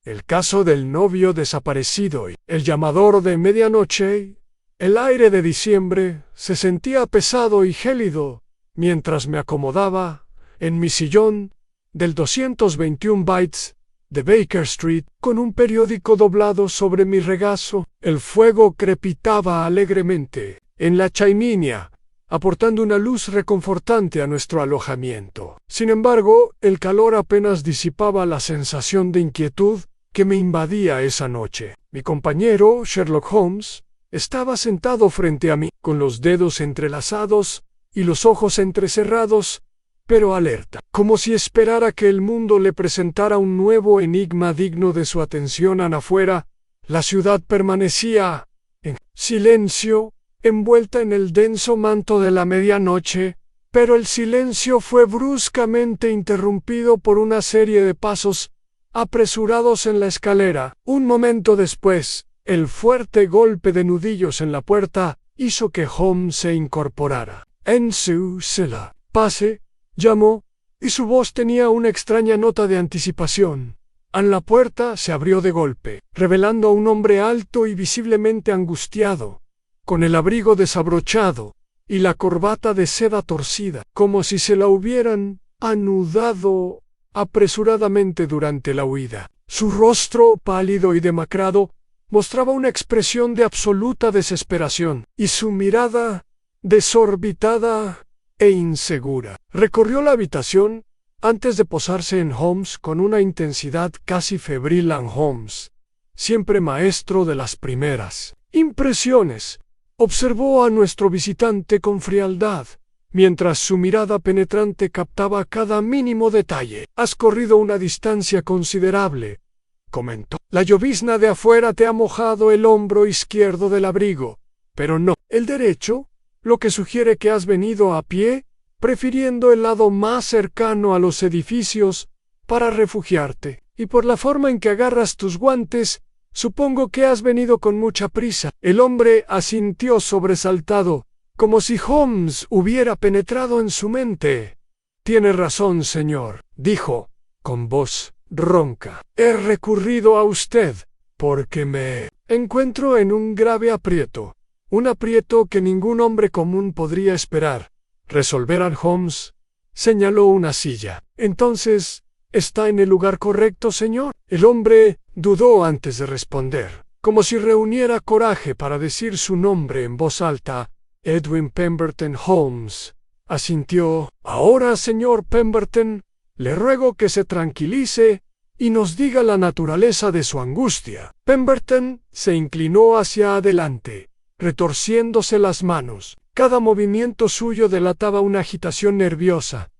el caso del novio desaparecido y el llamador de medianoche. El aire de diciembre se sentía pesado y gélido mientras me acomodaba en mi sillón del 221 Bytes de Baker Street con un periódico doblado sobre mi regazo. El fuego crepitaba alegremente en la chimenea, aportando una luz reconfortante a nuestro alojamiento. Sin embargo, el calor apenas disipaba la sensación de inquietud que me invadía esa noche. Mi compañero, Sherlock Holmes, estaba sentado frente a mí, con los dedos entrelazados y los ojos entrecerrados, pero alerta, como si esperara que el mundo le presentara un nuevo enigma digno de su atención. Afuera, la ciudad permanecía en silencio, envuelta en el denso manto de la medianoche, pero el silencio fue bruscamente interrumpido por una serie de pasos apresurados en la escalera. Un momento después, el fuerte golpe de nudillos en la puerta hizo que Holmes se incorporara. En su celda. «Pase», llamó, y su voz tenía una extraña nota de anticipación. La puerta se abrió de golpe, revelando a un hombre alto y visiblemente angustiado, con el abrigo desabrochado y la corbata de seda torcida, como si se la hubieran anudado apresuradamente durante la huida. Su rostro, pálido y demacrado, mostraba una expresión de absoluta desesperación, y su mirada, desorbitada e insegura, recorrió la habitación antes de posarse en Holmes con una intensidad casi febril. Holmes, siempre maestro de las primeras impresiones, observó a nuestro visitante con frialdad, mientras su mirada penetrante captaba cada mínimo detalle. «Has corrido una distancia considerable», comentó. «La llovizna de afuera te ha mojado el hombro izquierdo del abrigo, pero no el derecho, lo que sugiere que has venido a pie, prefiriendo el lado más cercano a los edificios para refugiarte. Y por la forma en que agarras tus guantes, supongo que has venido con mucha prisa». El hombre asintió sobresaltado, como si Holmes hubiera penetrado en su mente. «Tiene razón, señor», dijo, con voz ronca. «He recurrido a usted porque me encuentro en un grave aprieto. Un aprieto que ningún hombre común podría esperar resolver». Holmes señaló una silla. «Entonces, ¿está en el lugar correcto, señor?». El hombre dudó antes de responder, como si reuniera coraje para decir su nombre en voz alta. «Edwin Pemberton Holmes», asintió. «Ahora, señor Pemberton, le ruego que se tranquilice y nos diga la naturaleza de su angustia». Pemberton se inclinó hacia adelante, retorciéndose las manos. Cada movimiento suyo delataba una agitación nerviosa.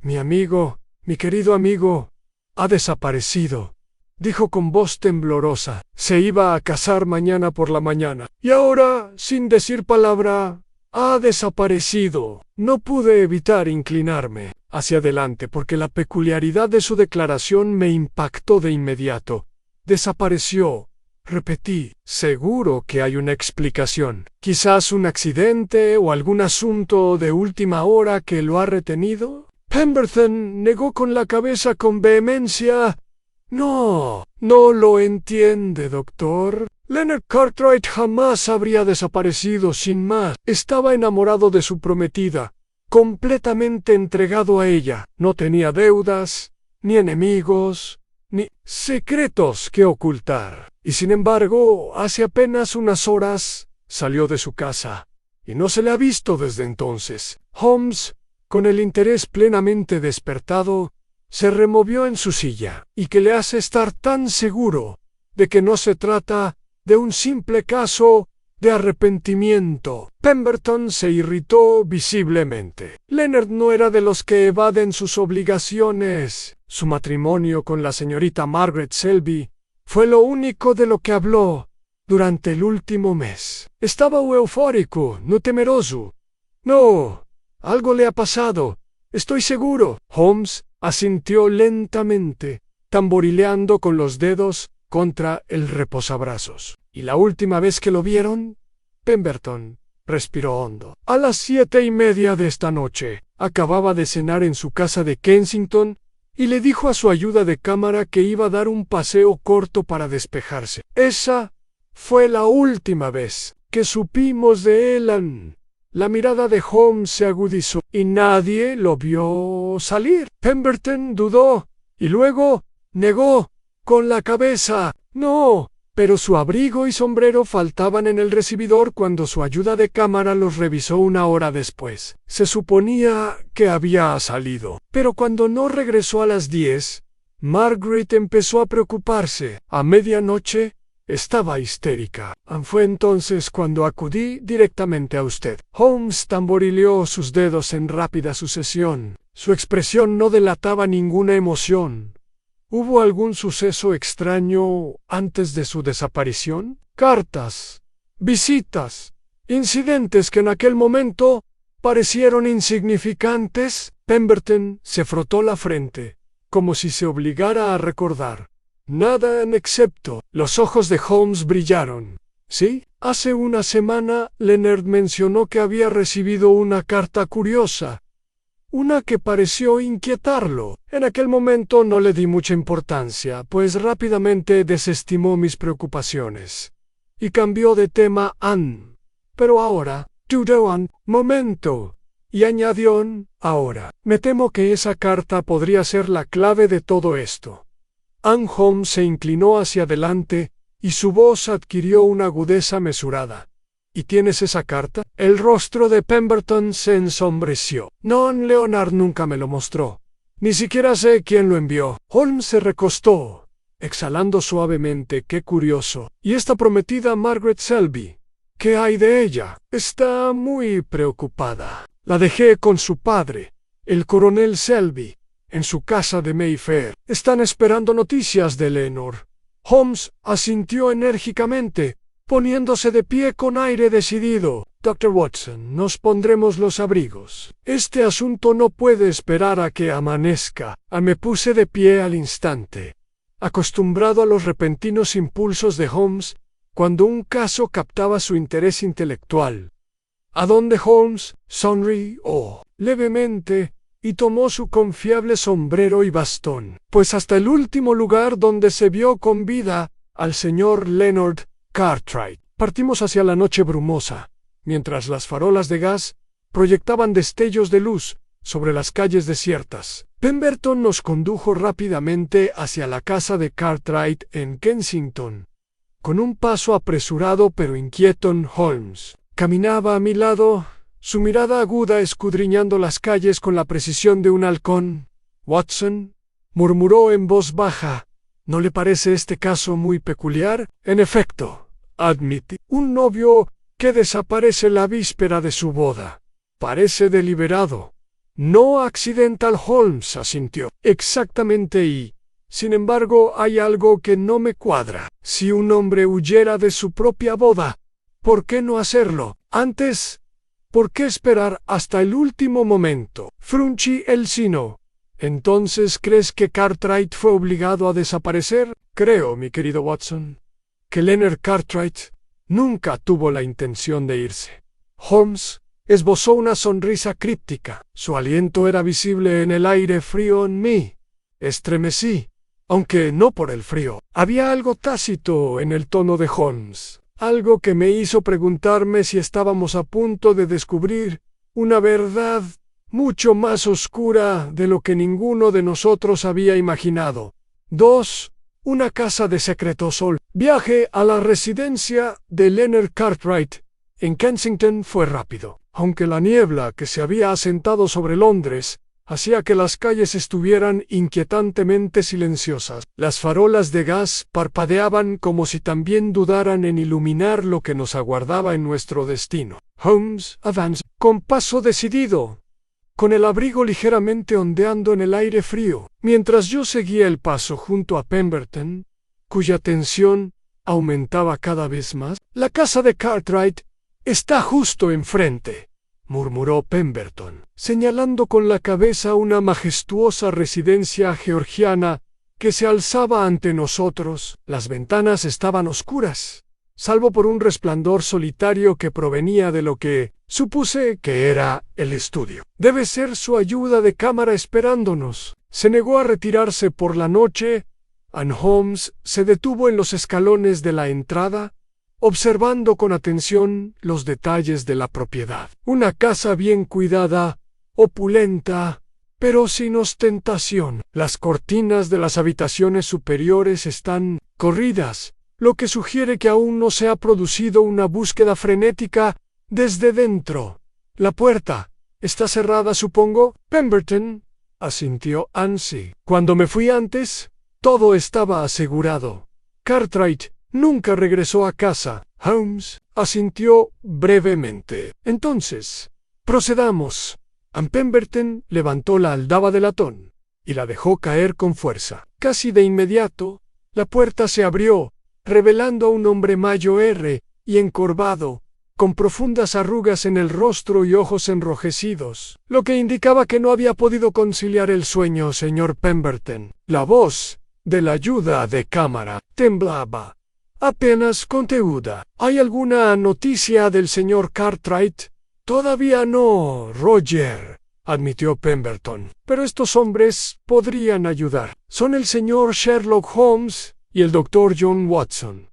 «Mi amigo, mi querido amigo, ha desaparecido», dijo con voz temblorosa. «Se iba a casar mañana por la mañana, y ahora, sin decir palabra, ha desaparecido». No pude evitar inclinarme hacia adelante porque la peculiaridad de su declaración me impactó de inmediato. «Desapareció», repetí. «Seguro que hay una explicación. Quizás un accidente o algún asunto de última hora que lo ha retenido». Pemberton negó con la cabeza con vehemencia. «No lo entiende, doctor. Leonard Cartwright jamás habría desaparecido sin más. Estaba enamorado de su prometida, completamente entregado a ella. No tenía deudas, ni enemigos, ni secretos que ocultar. Y sin embargo, hace apenas unas horas salió de su casa, y no se le ha visto desde entonces». Holmes, con el interés plenamente despertado, se removió en su silla. «¿Y qué le hace estar tan seguro de que no se trata de un simple caso de arrepentimiento?» Pemberton se irritó visiblemente. Leonard no era de los que evaden sus obligaciones. Su matrimonio con la señorita Margaret Selby fue lo único de lo que habló durante el último mes. Estaba eufórico, no temeroso. «No, algo le ha pasado, estoy seguro». Holmes asintió lentamente, tamborileando con los dedos contra el reposabrazos. «¿Y la última vez que lo vieron?» Pemberton respiró hondo. «A las 7:30 de esta noche. Acababa de cenar en su casa de Kensington y le dijo a su ayuda de cámara que iba a dar un paseo corto para despejarse. Esa fue la última vez que supimos de Elan. La mirada de Holmes se agudizó y nadie lo vio salir. Pemberton dudó y luego negó con la cabeza. No, pero su abrigo y sombrero faltaban en el recibidor cuando su ayuda de cámara los revisó una hora después. Se suponía que había salido, pero cuando no regresó a las 10, Margaret empezó a preocuparse. A medianoche estaba histérica. Fue entonces cuando acudí directamente a usted. Holmes tamborileó sus dedos en rápida sucesión. Su expresión no delataba ninguna emoción. ¿Hubo algún suceso extraño antes de su desaparición? Cartas, visitas, incidentes que en aquel momento parecieron insignificantes. Pemberton se frotó la frente, como si se obligara a recordar. Nada en excepto. Los ojos de Holmes brillaron. Sí, hace una semana Leonard mencionó que había recibido una carta curiosa. Una que pareció inquietarlo. En aquel momento no le di mucha importancia, pues rápidamente desestimó mis preocupaciones. Y cambió de tema Pero ahora, dudó momento. Y añadió ahora. Me temo que esa carta podría ser la clave de todo esto. Holmes se inclinó hacia adelante y su voz adquirió una agudeza mesurada. ¿Y tienes esa carta? El rostro de Pemberton se ensombreció. No, Leonard nunca me lo mostró. Ni siquiera sé quién lo envió. Holmes se recostó, exhalando suavemente. Qué curioso. ¿Y esta prometida Margaret Selby? ¿Qué hay de ella? Está muy preocupada. La dejé con su padre, el coronel Selby, en su casa de Mayfair. Están esperando noticias de Leonard. Holmes asintió enérgicamente, poniéndose de pie con aire decidido. Dr. Watson, nos pondremos los abrigos. Este asunto no puede esperar a que amanezca. Me puse de pie al instante, acostumbrado a los repentinos impulsos de Holmes cuando un caso captaba su interés intelectual. ¿A dónde Holmes? Sonrió levemente y tomó su confiable sombrero y bastón. Pues hasta el último lugar donde se vio con vida al señor Leonard Cartwright. Partimos hacia la noche brumosa, mientras las farolas de gas proyectaban destellos de luz sobre las calles desiertas. Pemberton nos condujo rápidamente hacia la casa de Cartwright en Kensington. Con un paso apresurado pero inquieto, Holmes caminaba a mi lado, su mirada aguda escudriñando las calles con la precisión de un halcón. Watson, murmuró en voz baja, ¿no le parece este caso muy peculiar? En efecto, admití. Un novio que desaparece la víspera de su boda. Parece deliberado. No accidental. Holmes asintió. Exactamente, y, sin embargo, hay algo que no me cuadra. Si un hombre huyera de su propia boda, ¿por qué no hacerlo antes? ¿Por qué esperar hasta el último momento? Fruncí el ceño. ¿Entonces crees que Cartwright fue obligado a desaparecer? Creo, mi querido Watson, que Leonard Cartwright nunca tuvo la intención de irse. Holmes esbozó una sonrisa críptica. Su aliento era visible en el aire frío en mí. Estremecí, aunque no por el frío. Había algo tácito en el tono de Holmes, algo que me hizo preguntarme si estábamos a punto de descubrir una verdad mucho más oscura de lo que ninguno de nosotros había imaginado. 2. Una casa de secretos. Viaje a la residencia de Leonard Cartwright en Kensington fue rápido, aunque la niebla que se había asentado sobre Londres hacía que las calles estuvieran inquietantemente silenciosas. Las farolas de gas parpadeaban como si también dudaran en iluminar lo que nos aguardaba en nuestro destino. Holmes avanzó con paso decidido, con el abrigo ligeramente ondeando en el aire frío, mientras yo seguía el paso junto a Pemberton, cuya tensión aumentaba cada vez más. La casa de Cartwright está justo enfrente, murmuró Pemberton, señalando con la cabeza una majestuosa residencia georgiana que se alzaba ante nosotros. Las ventanas estaban oscuras, salvo por un resplandor solitario que provenía de lo que Supuse que era el estudio. Debe ser su ayuda de cámara esperándonos. Se negó a retirarse por la noche. And Holmes se detuvo en los escalones de la entrada, observando con atención los detalles de la propiedad. Una casa bien cuidada, opulenta, pero sin ostentación. Las cortinas de las habitaciones superiores están corridas, lo que sugiere que aún no se ha producido una búsqueda frenética desde dentro. La puerta está cerrada, supongo. Pemberton, asintió Ansi. Cuando me fui antes, todo estaba asegurado. Cartwright nunca regresó a casa. Holmes asintió brevemente. Entonces, procedamos. Pemberton levantó la aldaba de latón y la dejó caer con fuerza. Casi de inmediato, la puerta se abrió, revelando a un hombre mayor y encorvado, con profundas arrugas en el rostro y ojos enrojecidos, lo que indicaba que no había podido conciliar el sueño, señor Pemberton. La voz de la ayuda de cámara temblaba, apenas conteúda. ¿Hay alguna noticia del señor Cartwright? Todavía no, Roger, admitió Pemberton. Pero estos hombres podrían ayudar. Son el señor Sherlock Holmes y el doctor John Watson.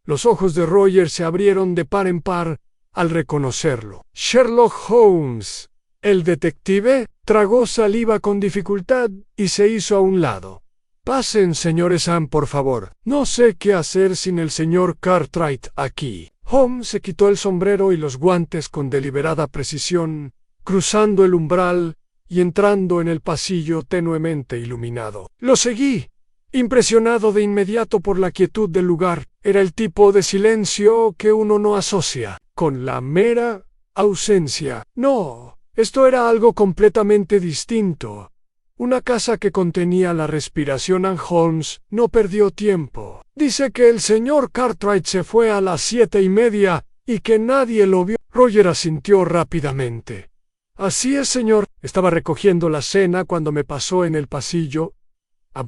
Los ojos de Roger se abrieron de par en par al reconocerlo. Sherlock Holmes, el detective, tragó saliva con dificultad y se hizo a un lado. Pasen, señores por favor. No sé qué hacer sin el señor Cartwright aquí. Holmes se quitó el sombrero y los guantes con deliberada precisión, cruzando el umbral y entrando en el pasillo tenuemente iluminado. Lo seguí, impresionado de inmediato por la quietud del lugar. Era el tipo de silencio que uno no asocia con la mera ausencia. No, esto era algo completamente distinto. Una casa que contenía la respiración. Holmes no perdió tiempo. Dice que el señor Cartwright se fue a las 7:30 y que nadie lo vio. Roger asintió rápidamente. Así es, señor. Estaba recogiendo la cena cuando me pasó en el pasillo.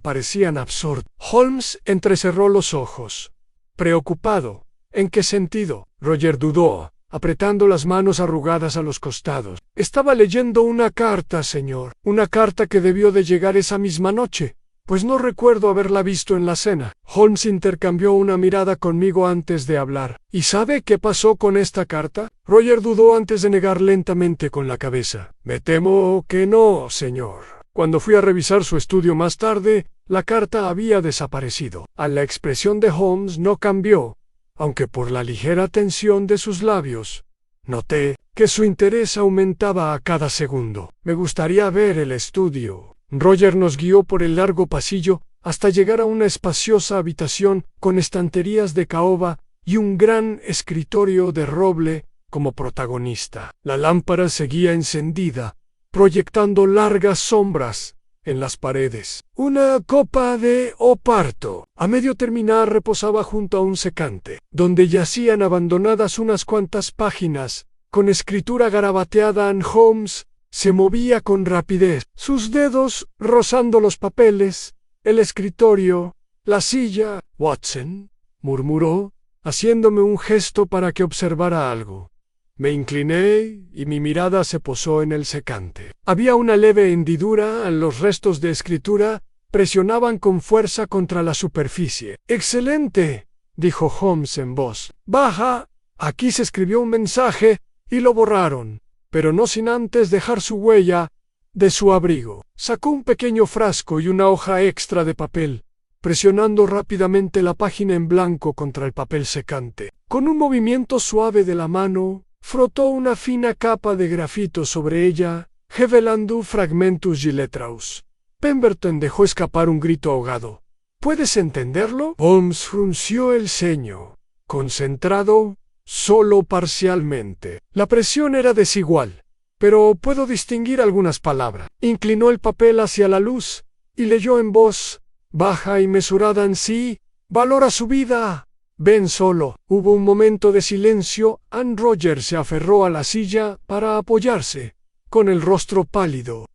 Parecían absurdos. Holmes entrecerró los ojos. Preocupado. ¿En qué sentido? Roger dudó, apretando las manos arrugadas a los costados. Estaba leyendo una carta, señor. Una carta que debió de llegar esa misma noche, pues no recuerdo haberla visto en la cena. Holmes intercambió una mirada conmigo antes de hablar. ¿Y sabe qué pasó con esta carta? Roger dudó antes de negar lentamente con la cabeza. Me temo que no, señor. Cuando fui a revisar su estudio más tarde, la carta había desaparecido. La expresión de Holmes no cambió, aunque por la ligera tensión de sus labios, noté que su interés aumentaba a cada segundo. Me gustaría ver el estudio. Roger nos guió por el largo pasillo hasta llegar a una espaciosa habitación con estanterías de caoba y un gran escritorio de roble como protagonista. La lámpara seguía encendida, proyectando largas sombras en las paredes. Una copa de oparto, a medio terminar, reposaba junto a un secante, donde yacían abandonadas unas cuantas páginas, con escritura garabateada. Holmes se movía con rapidez, sus dedos rozando los papeles, el escritorio, la silla. Watson, murmuró, haciéndome un gesto para que observara algo. Me incliné y mi mirada se posó en el secante. Había una leve hendidura. Los restos de escritura presionaban con fuerza contra la superficie. «Excelente», dijo Holmes en voz baja. «Aquí se escribió un mensaje y lo borraron, pero no sin antes dejar su huella de su abrigo». Sacó un pequeño frasco y una hoja extra de papel, presionando rápidamente la página en blanco contra el papel secante. Con un movimiento suave de la mano, frotó una fina capa de grafito sobre ella, revelando fragmentos y letras. Pemberton dejó escapar un grito ahogado. ¿Puedes entenderlo? Holmes frunció el ceño, concentrado, solo parcialmente. La presión era desigual, pero puedo distinguir algunas palabras. Inclinó el papel hacia la luz y leyó en voz baja y mesurada. «Sí, valora su vida. Ven solo». Hubo un momento de silencio. Roger se aferró a la silla para apoyarse, con el rostro pálido.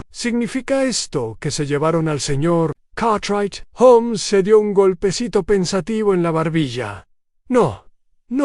¿Significa esto que se llevaron al señor Cartwright? Holmes se dio un golpecito pensativo en la barbilla. No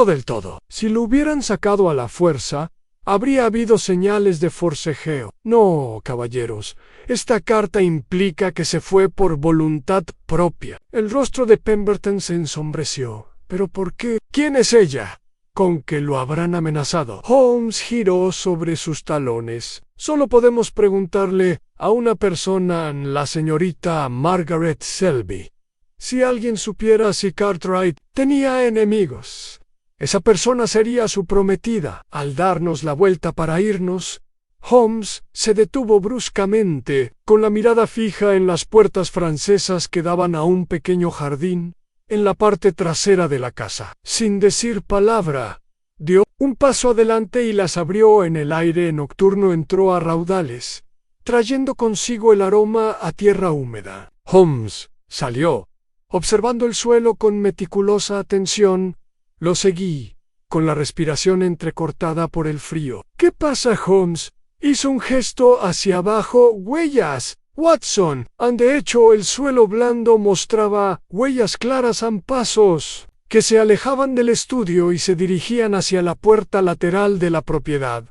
del todo. Si lo hubieran sacado a la fuerza, Habría habido señales de forcejeo. No, caballeros, esta carta implica que se fue por voluntad propia. El rostro de Pemberton se ensombreció. ¿Pero por qué? ¿Quién es ella? ¿Con que lo habrán amenazado? Holmes giró sobre sus talones. Solo podemos preguntarle a una persona, la señorita Margaret Selby. Si alguien supiera si Cartwright tenía enemigos, esa persona sería su prometida. Al darnos la vuelta para irnos, Holmes se detuvo bruscamente, con la mirada fija en las puertas francesas que daban a un pequeño jardín en la parte trasera de la casa. Sin decir palabra, dio un paso adelante y las abrió. En el aire nocturno entró a raudales, trayendo consigo el aroma a tierra húmeda. Holmes salió, observando el suelo con meticulosa atención. Lo seguí, con la respiración entrecortada por el frío. ¿Qué pasa, Holmes? Hizo un gesto hacia abajo. Huellas, Watson. De hecho, el suelo blando mostraba huellas claras a pasos que se alejaban del estudio y se dirigían hacia la puerta lateral de la propiedad.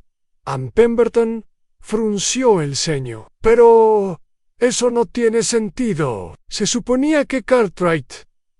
Pemberton frunció el ceño. Pero eso no tiene sentido. Se suponía que Cartwright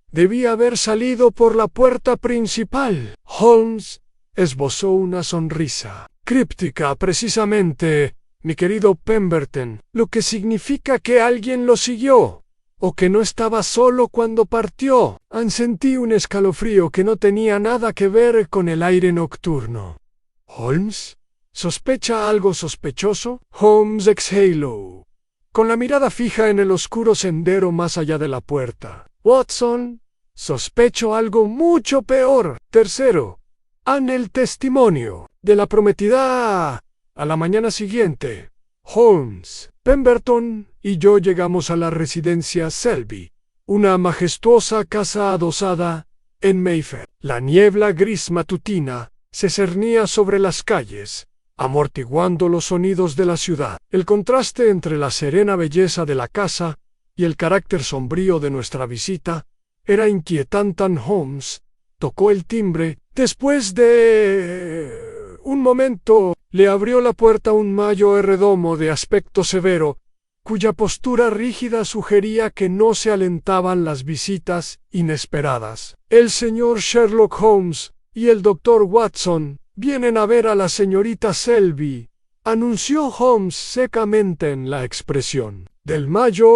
debía haber salido por la puerta principal. Holmes esbozó una sonrisa críptica. Precisamente, mi querido Pemberton, lo que significa que alguien lo siguió, o que no estaba solo cuando partió. Sentí un escalofrío que no tenía nada que ver con el aire nocturno. ¿Holmes? ¿Sospecha algo sospechoso? Holmes exhaló, con la mirada fija en el oscuro sendero más allá de la puerta. Watson, sospecho algo mucho peor. Tercero, el testimonio de la prometida. A la mañana siguiente, Holmes, Pemberton y yo llegamos a la residencia Selby, una majestuosa casa adosada en Mayfair. La niebla gris matutina se cernía sobre las calles, amortiguando los sonidos de la ciudad. El contraste entre la serena belleza de la casa y el carácter sombrío de nuestra visita era inquietante. Holmes tocó el timbre. Después de un momento, le abrió la puerta un mayordomo de aspecto severo, cuya postura rígida sugería que no se alentaban las visitas inesperadas. El señor Sherlock Holmes y el doctor Watson vienen a ver a la señorita Selby, anunció Holmes secamente. En la expresión del mayordomo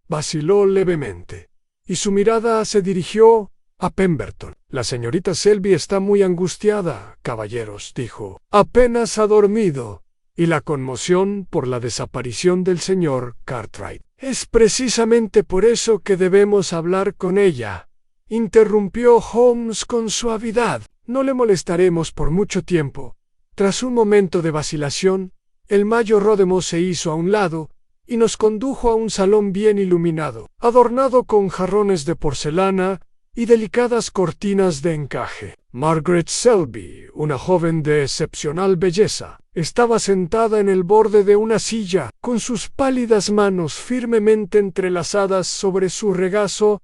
vaciló levemente, y su mirada se dirigió a Pemberton. La señorita Selby está muy angustiada, caballeros, dijo. Apenas ha dormido, y la conmoción por la desaparición del señor Cartwright. Es precisamente por eso que debemos hablar con ella, interrumpió Holmes con suavidad. No le molestaremos por mucho tiempo. Tras un momento de vacilación, el mayordomo se hizo a un lado y nos condujo a un salón bien iluminado, adornado con jarrones de porcelana y delicadas cortinas de encaje. Margaret Selby, una joven de excepcional belleza, estaba sentada en el borde de una silla, con sus pálidas manos firmemente entrelazadas sobre su regazo.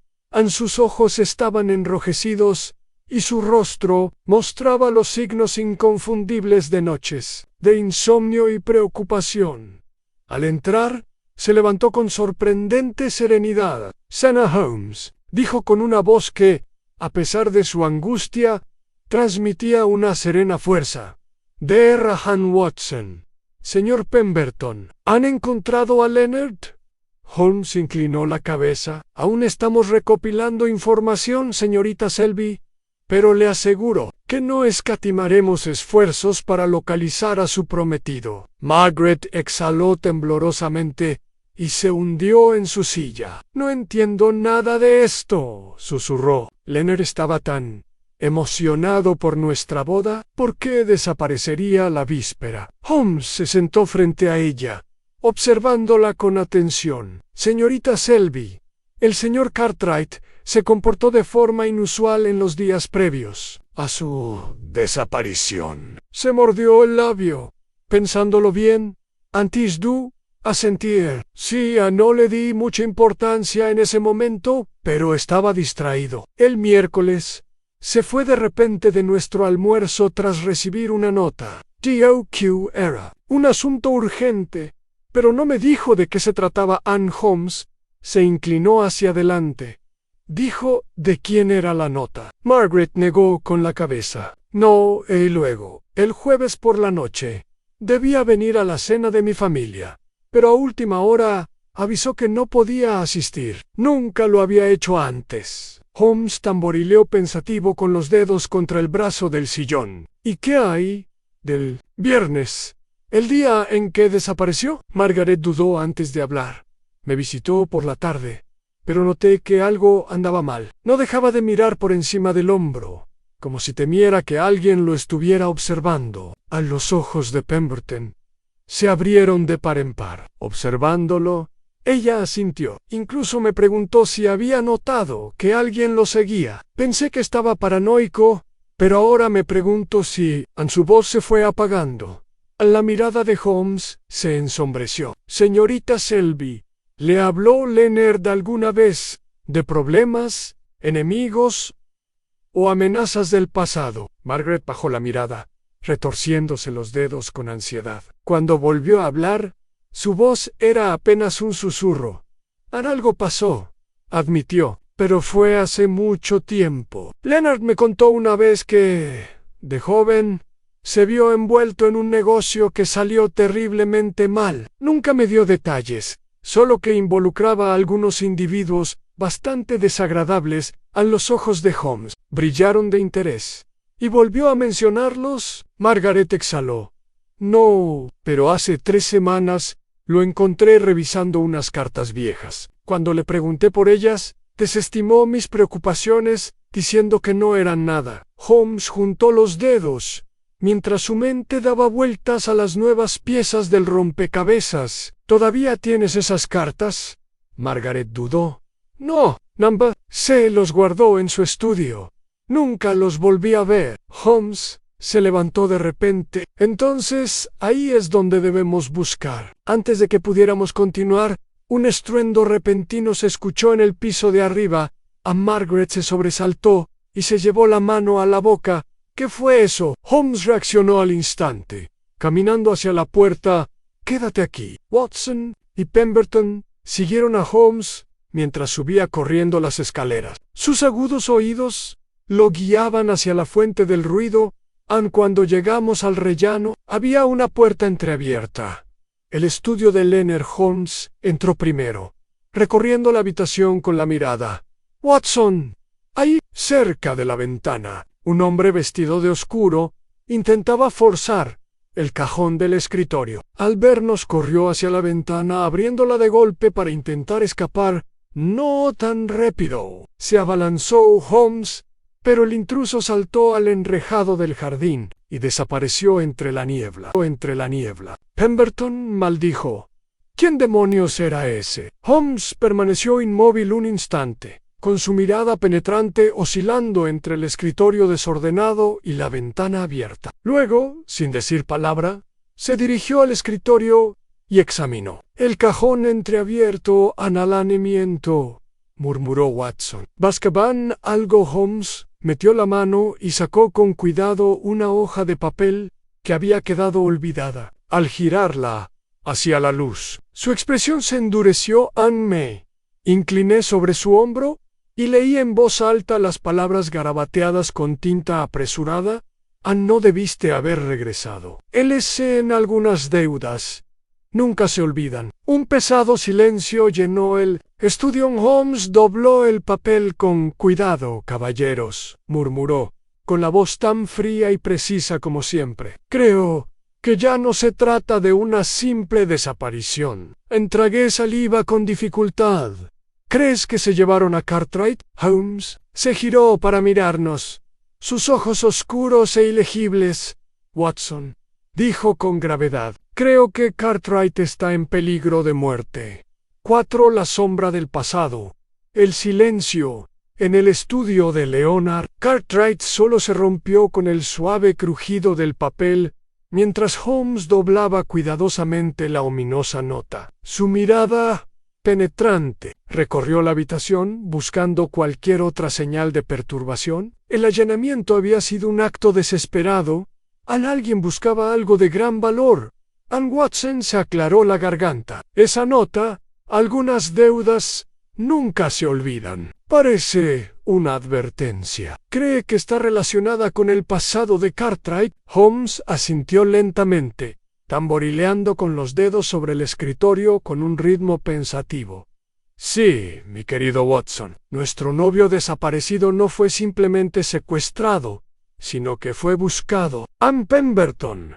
Sus ojos estaban enrojecidos y su rostro mostraba los signos inconfundibles de noches de insomnio y preocupación. Al entrar, se levantó con sorprendente serenidad. Sana Holmes, dijo con una voz que, a pesar de su angustia, transmitía una serena fuerza. Dr. Watson, señor Pemberton, ¿han encontrado a Leonard? Holmes inclinó la cabeza. Aún estamos recopilando información, señorita Selby, pero le aseguro que no escatimaremos esfuerzos para localizar a su prometido. Margaret exhaló temblorosamente y se hundió en su silla. No entiendo nada de esto, susurró. Leonard estaba tan emocionado por nuestra boda. ¿Por qué desaparecería la víspera? Holmes se sentó frente a ella, observándola con atención. Señorita Selby, el señor Cartwright se comportó de forma inusual en los días previos a su desaparición. Se mordió el labio. Pensándolo bien, antes de asentir. Sí, no le di mucha importancia en ese momento, pero estaba distraído. El miércoles Se fue de repente de nuestro almuerzo tras recibir una nota. DOQ era un asunto urgente, pero no me dijo de qué se trataba. Ann Holmes se inclinó hacia adelante. Dijo de quién era la nota. Margaret negó con la cabeza. No, y luego, el jueves por la noche, debía venir a la cena de mi familia, pero a última hora avisó que no podía asistir. Nunca lo había hecho antes. Holmes tamborileó pensativo con los dedos contra el brazo del sillón. ¿Y qué hay del viernes, el día en que desapareció? Margaret dudó antes de hablar. Me visitó por la tarde, pero noté que algo andaba mal. No dejaba de mirar por encima del hombro, como si temiera que alguien lo estuviera observando. A los ojos de Pemberton se abrieron de par en par. Observándolo, ella asintió. Incluso me preguntó si había notado que alguien lo seguía. Pensé que estaba paranoico, pero ahora me pregunto si... Su voz se fue apagando. La mirada de Holmes se ensombreció. Señorita Selby, ¿le habló Leonard alguna vez de problemas, enemigos o amenazas del pasado? Margaret bajó la mirada, retorciéndose los dedos con ansiedad. Cuando volvió a hablar, su voz era apenas un susurro. Algo pasó, admitió, pero fue hace mucho tiempo. Leonard me contó una vez que, de joven, se vio envuelto en un negocio que salió terriblemente mal. Nunca me dio detalles, solo que involucraba a algunos individuos bastante desagradables. A los ojos de Holmes brillaron de interés. ¿Y volvió a mencionarlos? Margaret exhaló. No, pero hace 3 semanas lo encontré revisando unas cartas viejas. Cuando le pregunté por ellas, desestimó mis preocupaciones, diciendo que no eran nada. Holmes juntó los dedos, mientras su mente daba vueltas a las nuevas piezas del rompecabezas. ¿Todavía tienes esas cartas? Margaret dudó. No, Number C los guardó en su estudio. Nunca los volví a ver. Holmes se levantó de repente. Entonces, ahí es donde debemos buscar. Antes de que pudiéramos continuar, un estruendo repentino se escuchó en el piso de arriba. A Margaret se sobresaltó y se llevó la mano a la boca. ¿Qué fue eso? Holmes reaccionó al instante. Caminando hacia la puerta, «Quédate aquí». Watson y Pemberton siguieron a Holmes mientras subía corriendo las escaleras. Sus agudos oídos lo guiaban hacia la fuente del ruido. Cuando llegamos al rellano, había una puerta entreabierta. El estudio de Leonard Holmes entró primero, recorriendo la habitación con la mirada. «Watson». Ahí, cerca de la ventana, un hombre vestido de oscuro intentaba forzar el cajón del escritorio. Al vernos corrió hacia la ventana, abriéndola de golpe para intentar escapar. «No tan rápido», se abalanzó Holmes, pero el intruso saltó al enrejado del jardín y desapareció entre la niebla. Pemberton maldijo. «¿Quién demonios era ese?» Holmes permaneció inmóvil un instante, con su mirada penetrante oscilando entre el escritorio desordenado y la ventana abierta. Luego, sin decir palabra, se dirigió al escritorio y examinó. «El cajón entreabierto, analanimiento», murmuró Watson. «¿Buscaban algo?» Holmes metió la mano y sacó con cuidado una hoja de papel que había quedado olvidada. Al girarla hacia la luz, su expresión se endureció. Me incliné sobre su hombro y leí en voz alta las palabras garabateadas con tinta apresurada. «No debiste haber regresado. LC en algunas deudas. Nunca se olvidan». Un pesado silencio llenó el estudio. Holmes dobló el papel con «Cuidado, caballeros», murmuró, con la voz tan fría y precisa como siempre. «Creo que ya no se trata de una simple desaparición». Entragué saliva con dificultad. «¿Crees que se llevaron a Cartwright?» Holmes se giró para mirarnos, sus ojos oscuros e ilegibles. «Watson», dijo con gravedad, «creo que Cartwright está en peligro de muerte». 4. La sombra del pasado. El silencio en el estudio de Leonard Cartwright solo se rompió con el suave crujido del papel mientras Holmes doblaba cuidadosamente la ominosa nota. Su mirada penetrante recorrió la habitación buscando cualquier otra señal de perturbación. El allanamiento había sido un acto desesperado. Alguien buscaba algo de gran valor. Ann Watson se aclaró la garganta. Esa nota, algunas deudas, nunca se olvidan. Parece una advertencia. ¿Cree que está relacionada con el pasado de Cartwright? Holmes asintió lentamente, tamborileando con los dedos sobre el escritorio con un ritmo pensativo. Sí, mi querido Watson, nuestro novio desaparecido no fue simplemente secuestrado, sino que fue buscado. Ann Pemberton,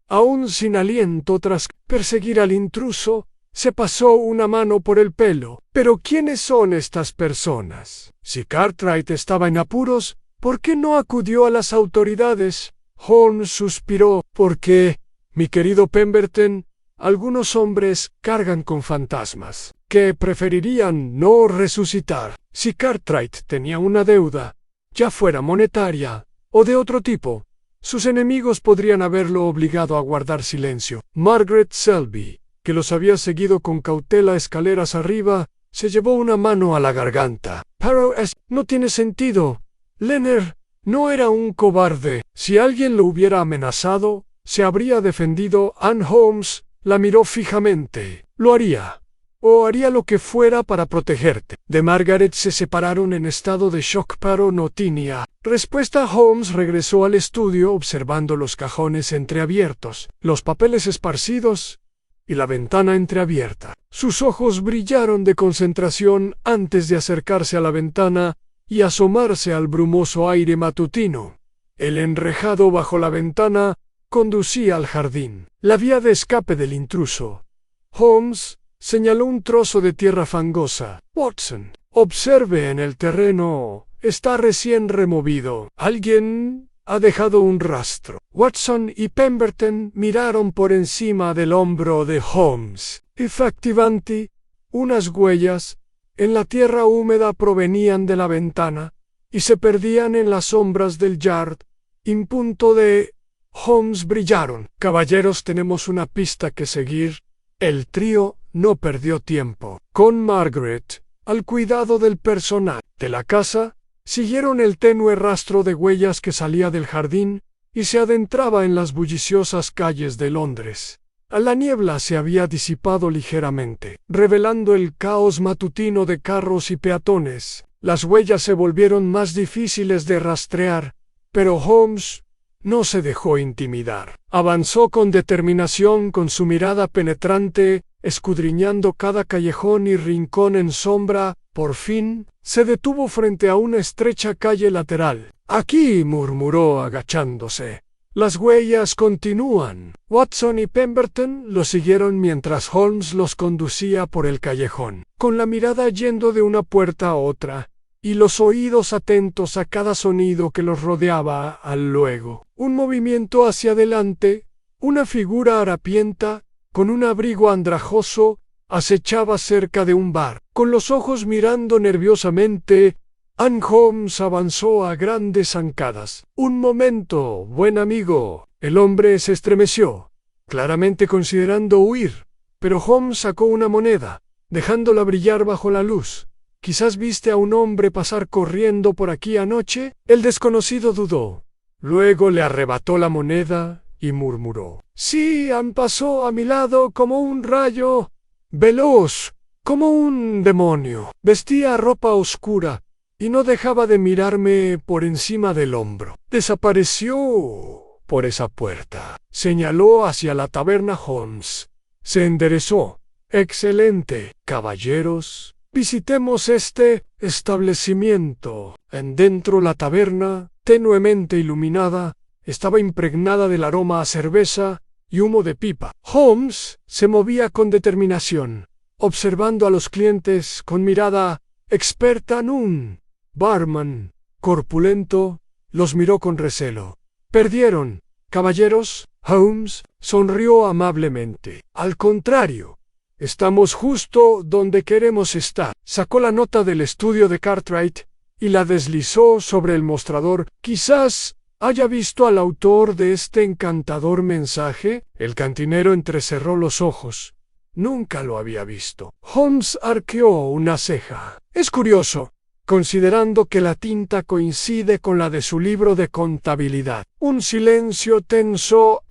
aún sin aliento tras perseguir al intruso, se pasó una mano por el pelo. ¿Pero quiénes son estas personas? Si Cartwright estaba en apuros, ¿por qué no acudió a las autoridades? Holmes suspiró. Porque, mi querido Pemberton, algunos hombres cargan con fantasmas que preferirían no resucitar. Si Cartwright tenía una deuda, ya fuera monetaria o de otro tipo, sus enemigos podrían haberlo obligado a guardar silencio. Margaret Selby, que los había seguido con cautela escaleras arriba, se llevó una mano a la garganta. Pero no tiene sentido. Leonard no era un cobarde. Si alguien lo hubiera amenazado, se habría defendido. Ann Holmes la miró fijamente. Lo haría. O haría lo que fuera para protegerte. De Margaret se separaron en estado de shock, pero no tenía respuesta. Holmes regresó al estudio observando los cajones entreabiertos, los papeles esparcidos y la ventana entreabierta. Sus ojos brillaron de concentración antes de acercarse a la ventana y asomarse al brumoso aire matutino. El enrejado bajo la ventana conducía al jardín, la vía de escape del intruso. Holmes señaló un trozo de tierra fangosa. Watson, observe en el terreno. Está recién removido. Alguien ha dejado un rastro. Watson y Pemberton miraron por encima del hombro de Holmes. Efectivamente, unas huellas en la tierra húmeda provenían de la ventana y se perdían en las sombras del yard. En punto de Holmes brillaron. Caballeros, tenemos una pista que seguir. El trío no perdió tiempo. Con Margaret al cuidado del personal de la casa, siguieron el tenue rastro de huellas que salía del jardín y se adentraba en las bulliciosas calles de Londres. La niebla se había disipado ligeramente, revelando el caos matutino de carros y peatones. Las huellas se volvieron más difíciles de rastrear, pero Holmes no se dejó intimidar. Avanzó con determinación, con su mirada penetrante, escudriñando cada callejón y rincón en sombra. Por fin, se detuvo frente a una estrecha calle lateral. «Aquí», murmuró agachándose. «Las huellas continúan». Watson y Pemberton lo siguieron mientras Holmes los conducía por el callejón, con la mirada yendo de una puerta a otra y los oídos atentos a cada sonido que los rodeaba. Al luego, un movimiento hacia adelante, una figura harapienta, con un abrigo andrajoso, acechaba cerca de un bar. Con los ojos mirando nerviosamente, Ann Holmes avanzó a grandes zancadas. «Un momento, buen amigo». El hombre se estremeció, claramente considerando huir, pero Holmes sacó una moneda, dejándola brillar bajo la luz. «¿Quizás viste a un hombre pasar corriendo por aquí anoche?» El desconocido dudó. Luego le arrebató la moneda y murmuró: «Sí, pasó a mi lado como un rayo, veloz, como un demonio. Vestía ropa oscura y no dejaba de mirarme por encima del hombro. Desapareció por esa puerta». Señaló hacia la taberna Holmes. Se enderezó. «Excelente, caballeros. Visitemos este establecimiento». Dentro la taberna, tenuemente iluminada, estaba impregnada del aroma a cerveza y humo de pipa. Holmes se movía con determinación, observando a los clientes con mirada experta. Un barman corpulento los miró con recelo. «¿Perdieron, caballeros?» Holmes sonrió amablemente. «Al contrario, estamos justo donde queremos estar». Sacó la nota del estudio de Cartwright y la deslizó sobre el mostrador. «Quizás haya visto al autor de este encantador mensaje». El cantinero entrecerró los ojos. Nunca lo había visto. Holmes arqueó una ceja. «Es curioso. considerando que la tinta coincide con la de su libro de contabilidad. Un silencio tenso.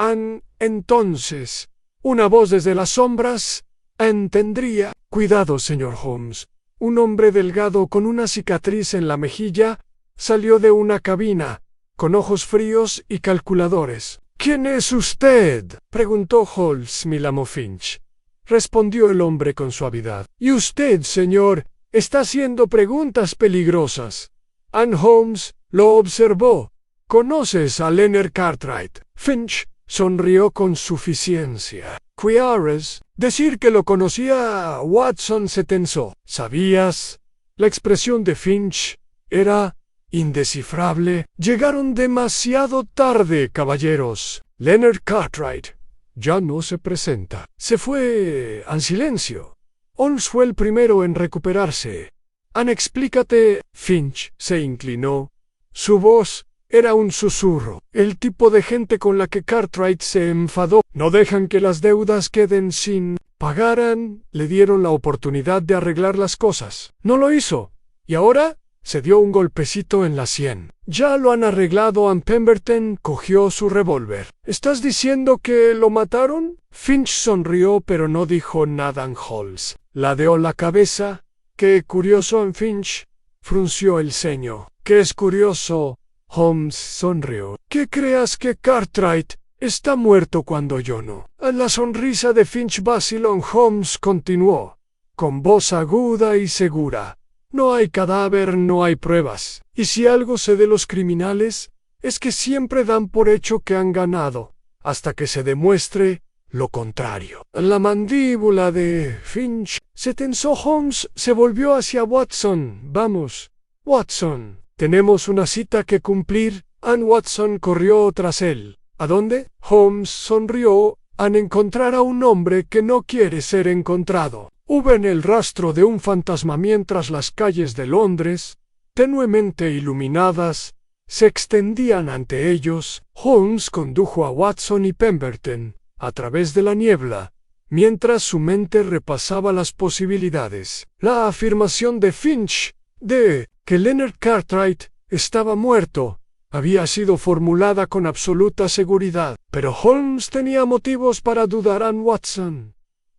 Entonces, una voz desde las sombras entendría. Cuidado, señor Holmes. Un hombre delgado con una cicatriz en la mejilla salió de una cabina, con ojos fríos y calculadores. ¿Quién es usted?, preguntó Holmes Milamo Finch. Respondió el hombre con suavidad. Y usted, señor, está haciendo preguntas peligrosas. Anne Holmes lo observó. ¿Conoces a Leonard Cartwright? Finch sonrió con suficiencia. ¿Quieres decir que lo conocía? Watson se tensó. ¿Sabías? La expresión de Finch era indescifrable. Llegaron demasiado tarde, caballeros. Leonard Cartwright ya no se presenta. Se fue en silencio. Holmes fue el primero en recuperarse. Anne, explícate. Finch se inclinó. Su voz era un susurro. El tipo de gente con la que Cartwright se enfadó. No dejan que las deudas queden sin pagaran. Le dieron la oportunidad de arreglar las cosas. No lo hizo. Y ahora se dio un golpecito en la sien. Ya lo han arreglado. Ann Pemberton cogió su revólver. ¿Estás diciendo que lo mataron? Finch sonrió, pero no dijo nada. Ann Holmes ladeó la cabeza. Qué curioso. Ann Finch frunció el ceño. ¿Qué es curioso? Holmes sonrió. ¿Qué creas que Cartwright está muerto cuando yo no? La sonrisa de Finch vaciló. Holmes continuó, con voz aguda y segura. No hay cadáver, no hay pruebas. Y si algo sé de los criminales, es que siempre dan por hecho que han ganado, hasta que se demuestre lo contrario. La mandíbula de Finch se tensó. Holmes se volvió hacia Watson. Vamos, Watson. Tenemos una cita que cumplir. Ann. Watson corrió tras él. ¿A dónde? Holmes sonrió. A encontrar a un hombre que no quiere ser encontrado. Hubo en el rastro de un fantasma mientras las calles de Londres, tenuemente iluminadas, se extendían ante ellos. Holmes condujo a Watson y Pemberton a través de la niebla, mientras su mente repasaba las posibilidades. La afirmación de Finch de que Leonard Cartwright estaba muerto había sido formulada con absoluta seguridad, pero Holmes tenía motivos para dudar. Ann. Watson,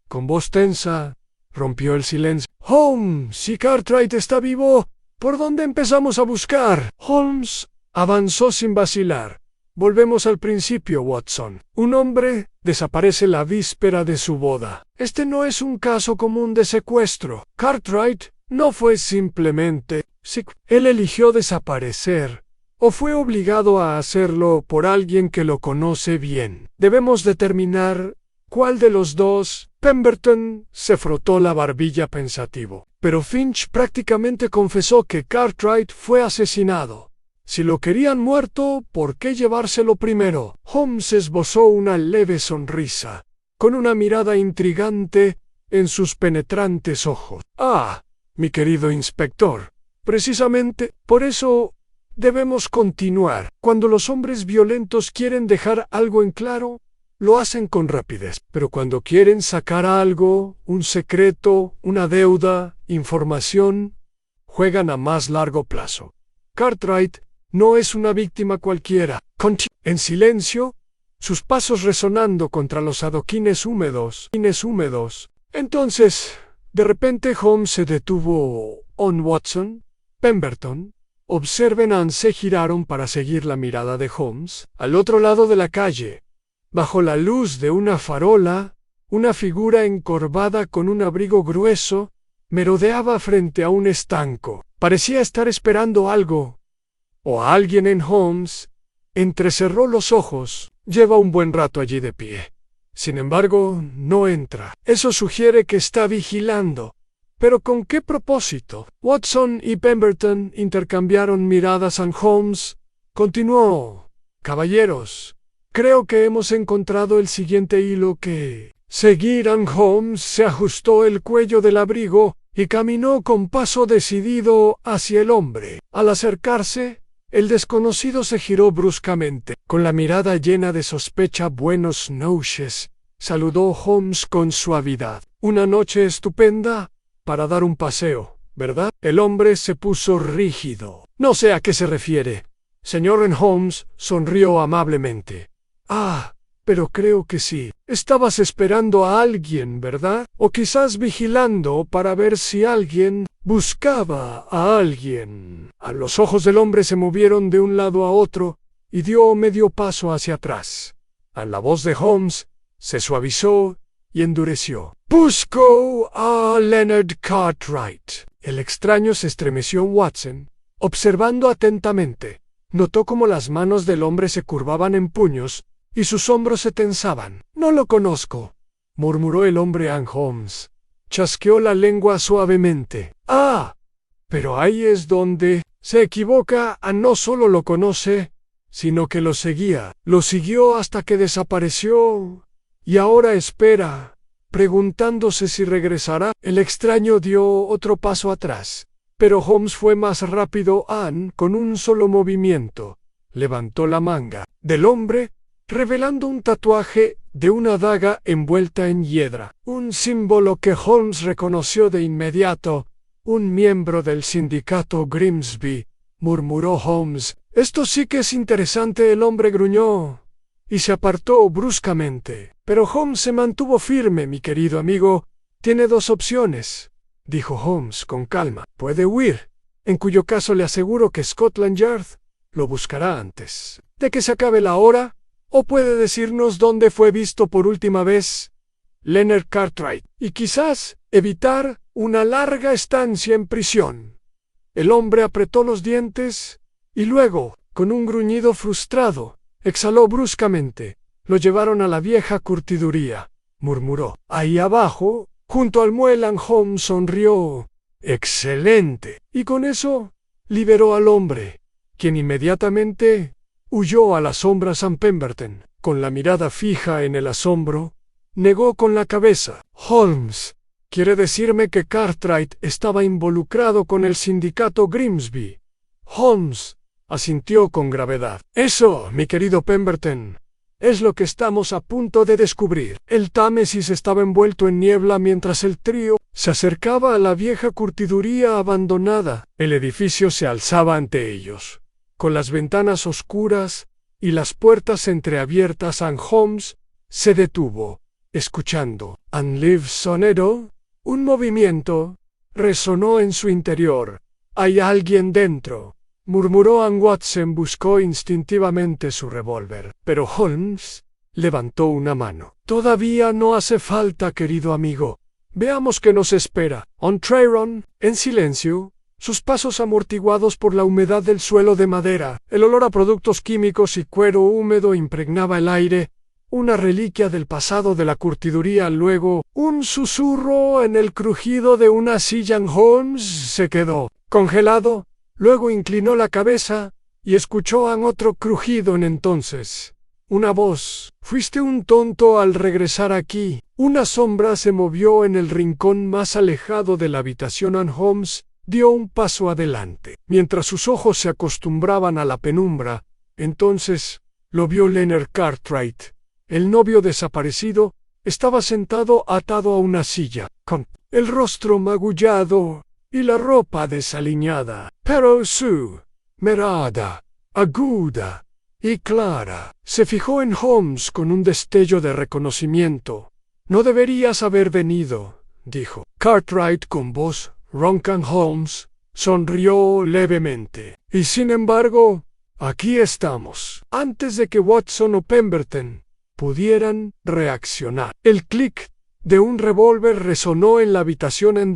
con voz tensa, rompió el silencio. Holmes, si Cartwright está vivo, ¿por dónde empezamos a buscar? Holmes avanzó sin vacilar. Volvemos al principio, Watson. Un hombre desaparece la víspera de su boda. Este no es un caso común de secuestro. Cartwright no fue simplemente él eligió desaparecer, o fue obligado a hacerlo por alguien que lo conoce bien. Debemos determinar cuál de los dos. Pemberton se frotó la barbilla pensativo. Pero Finch prácticamente confesó que Cartwright fue asesinado. Si lo querían muerto, ¿por qué llevárselo primero? Holmes esbozó una leve sonrisa, con una mirada intrigante en sus penetrantes ojos. Ah, mi querido inspector, precisamente por eso debemos continuar. Cuando los hombres violentos quieren dejar algo en claro, lo hacen con rapidez. Pero cuando quieren sacar algo, un secreto, una deuda, información, juegan a más largo plazo. Cartwright no es una víctima cualquiera. En silencio, sus pasos resonando contra los adoquines húmedos. Entonces, de repente Holmes se detuvo. Watson, Pemberton, observen. Se giraron para seguir la mirada de Holmes. Al otro lado de la calle, bajo la luz de una farola, una figura encorvada con un abrigo grueso merodeaba frente a un estanco. Parecía estar esperando algo o a alguien. Holmes entrecerró los ojos. Lleva un buen rato allí de pie. Sin embargo, no entra. Eso sugiere que está vigilando. ¿Pero con qué propósito? Watson y Pemberton intercambiaron miradas. Holmes continuó. Caballeros, creo que hemos encontrado el siguiente hilo que seguir. Holmes se ajustó el cuello del abrigo y caminó con paso decidido hacia el hombre. Al acercarse, el desconocido se giró bruscamente. Con la mirada llena de sospecha. Buenos noches, saludó Holmes con suavidad. Una noche estupenda para dar un paseo, ¿verdad? El hombre se puso rígido. No sé a qué se refiere. Señor Holmes sonrió amablemente. Ah, pero creo que sí. Estabas esperando a alguien, ¿verdad? O quizás vigilando para ver si alguien buscaba a alguien. Los ojos del hombre se movieron de un lado a otro y dio medio paso hacia atrás. La voz de Holmes se suavizó y endureció. «Busco a Leonard Cartwright». El extraño se estremeció en Watson, observando atentamente. Notó cómo las manos del hombre se curvaban en puños y sus hombros se tensaban. «No lo conozco», murmuró el hombre a Holmes. Chasqueó la lengua suavemente. «Ah, pero ahí es donde se equivoca. No solo lo conoce, sino que lo seguía. Lo siguió hasta que desapareció y ahora espera, preguntándose si regresará». El extraño dio otro paso atrás, pero Holmes fue más rápido. Con un solo movimiento, levantó la manga del hombre, revelando un tatuaje de una daga envuelta en hiedra, un símbolo que Holmes reconoció de inmediato. «Un miembro del sindicato Grimsby», murmuró Holmes. «Esto sí que es interesante». El hombre gruñó y se apartó bruscamente. Pero Holmes se mantuvo firme. «Mi querido amigo, tiene dos opciones», dijo Holmes con calma. «Puede huir, en cuyo caso le aseguro que Scotland Yard lo buscará antes de que se acabe la hora, o puede decirnos dónde fue visto por última vez Leonard Cartwright, y quizás evitar una larga estancia en prisión». El hombre apretó los dientes y luego, con un gruñido frustrado, exhaló bruscamente. «Lo llevaron a la vieja curtiduría», murmuró. «Ahí abajo, junto al muelle». Holmes sonrió. «Excelente». Y con eso liberó al hombre, quien inmediatamente huyó a la sombra. Sam Pemberton, con la mirada fija en el asombro, negó con la cabeza. «Holmes, ¿quiere decirme que Cartwright estaba involucrado con el sindicato Grimsby?» Holmes asintió con gravedad. «Eso, mi querido Pemberton, es lo que estamos a punto de descubrir». El Támesis estaba envuelto en niebla mientras el trío se acercaba a la vieja curtiduría abandonada. El edificio se alzaba ante ellos, con las ventanas oscuras y las puertas entreabiertas. Holmes se detuvo, escuchando. «Live sonero». Un movimiento resonó en su interior. «Hay alguien dentro», murmuró. Watson buscó instintivamente su revólver, pero Holmes levantó una mano. «Todavía no hace falta, querido amigo. Veamos qué nos espera». Entraron en silencio, sus pasos amortiguados por la humedad del suelo de madera. El olor a productos químicos y cuero húmedo impregnaba el aire, una reliquia del pasado de la curtiduría. Luego, un susurro en el crujido de una silla. Holmes se quedó congelado, luego inclinó la cabeza y escuchó otro crujido. Entonces, una voz: «Fuiste un tonto al regresar aquí». Una sombra se movió en el rincón más alejado de la habitación. Holmes dio un paso adelante, mientras sus ojos se acostumbraban a la penumbra. Entonces, lo vio. Leonard Cartwright, el novio desaparecido, estaba sentado atado a una silla, con el rostro magullado y la ropa desaliñada. Pero su mirada, aguda y clara, se fijó en Holmes con un destello de reconocimiento. «No deberías haber venido», dijo Cartwright con voz ronca. Holmes sonrió levemente. «Y sin embargo, aquí estamos». Antes de que Watson o Pemberton pudieran reaccionar, el clic de un revólver resonó en la habitación.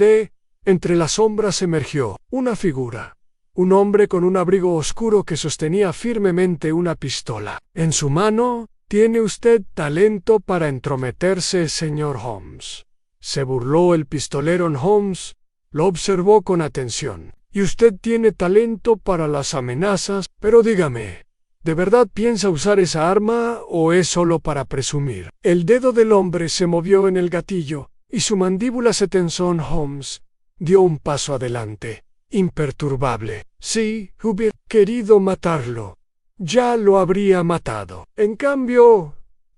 Entre las sombras emergió una figura, un hombre con un abrigo oscuro que sostenía firmemente una pistola en su mano. «Tiene usted talento para entrometerse, señor Holmes», se burló el pistolero. Holmes lo observó con atención. «Y usted tiene talento para las amenazas, pero dígame, ¿de verdad piensa usar esa arma o es solo para presumir?» El dedo del hombre se movió en el gatillo y su mandíbula se tensó. Holmes dio un paso adelante, imperturbable. Si hubiera querido matarlo, ya lo habría matado. En cambio,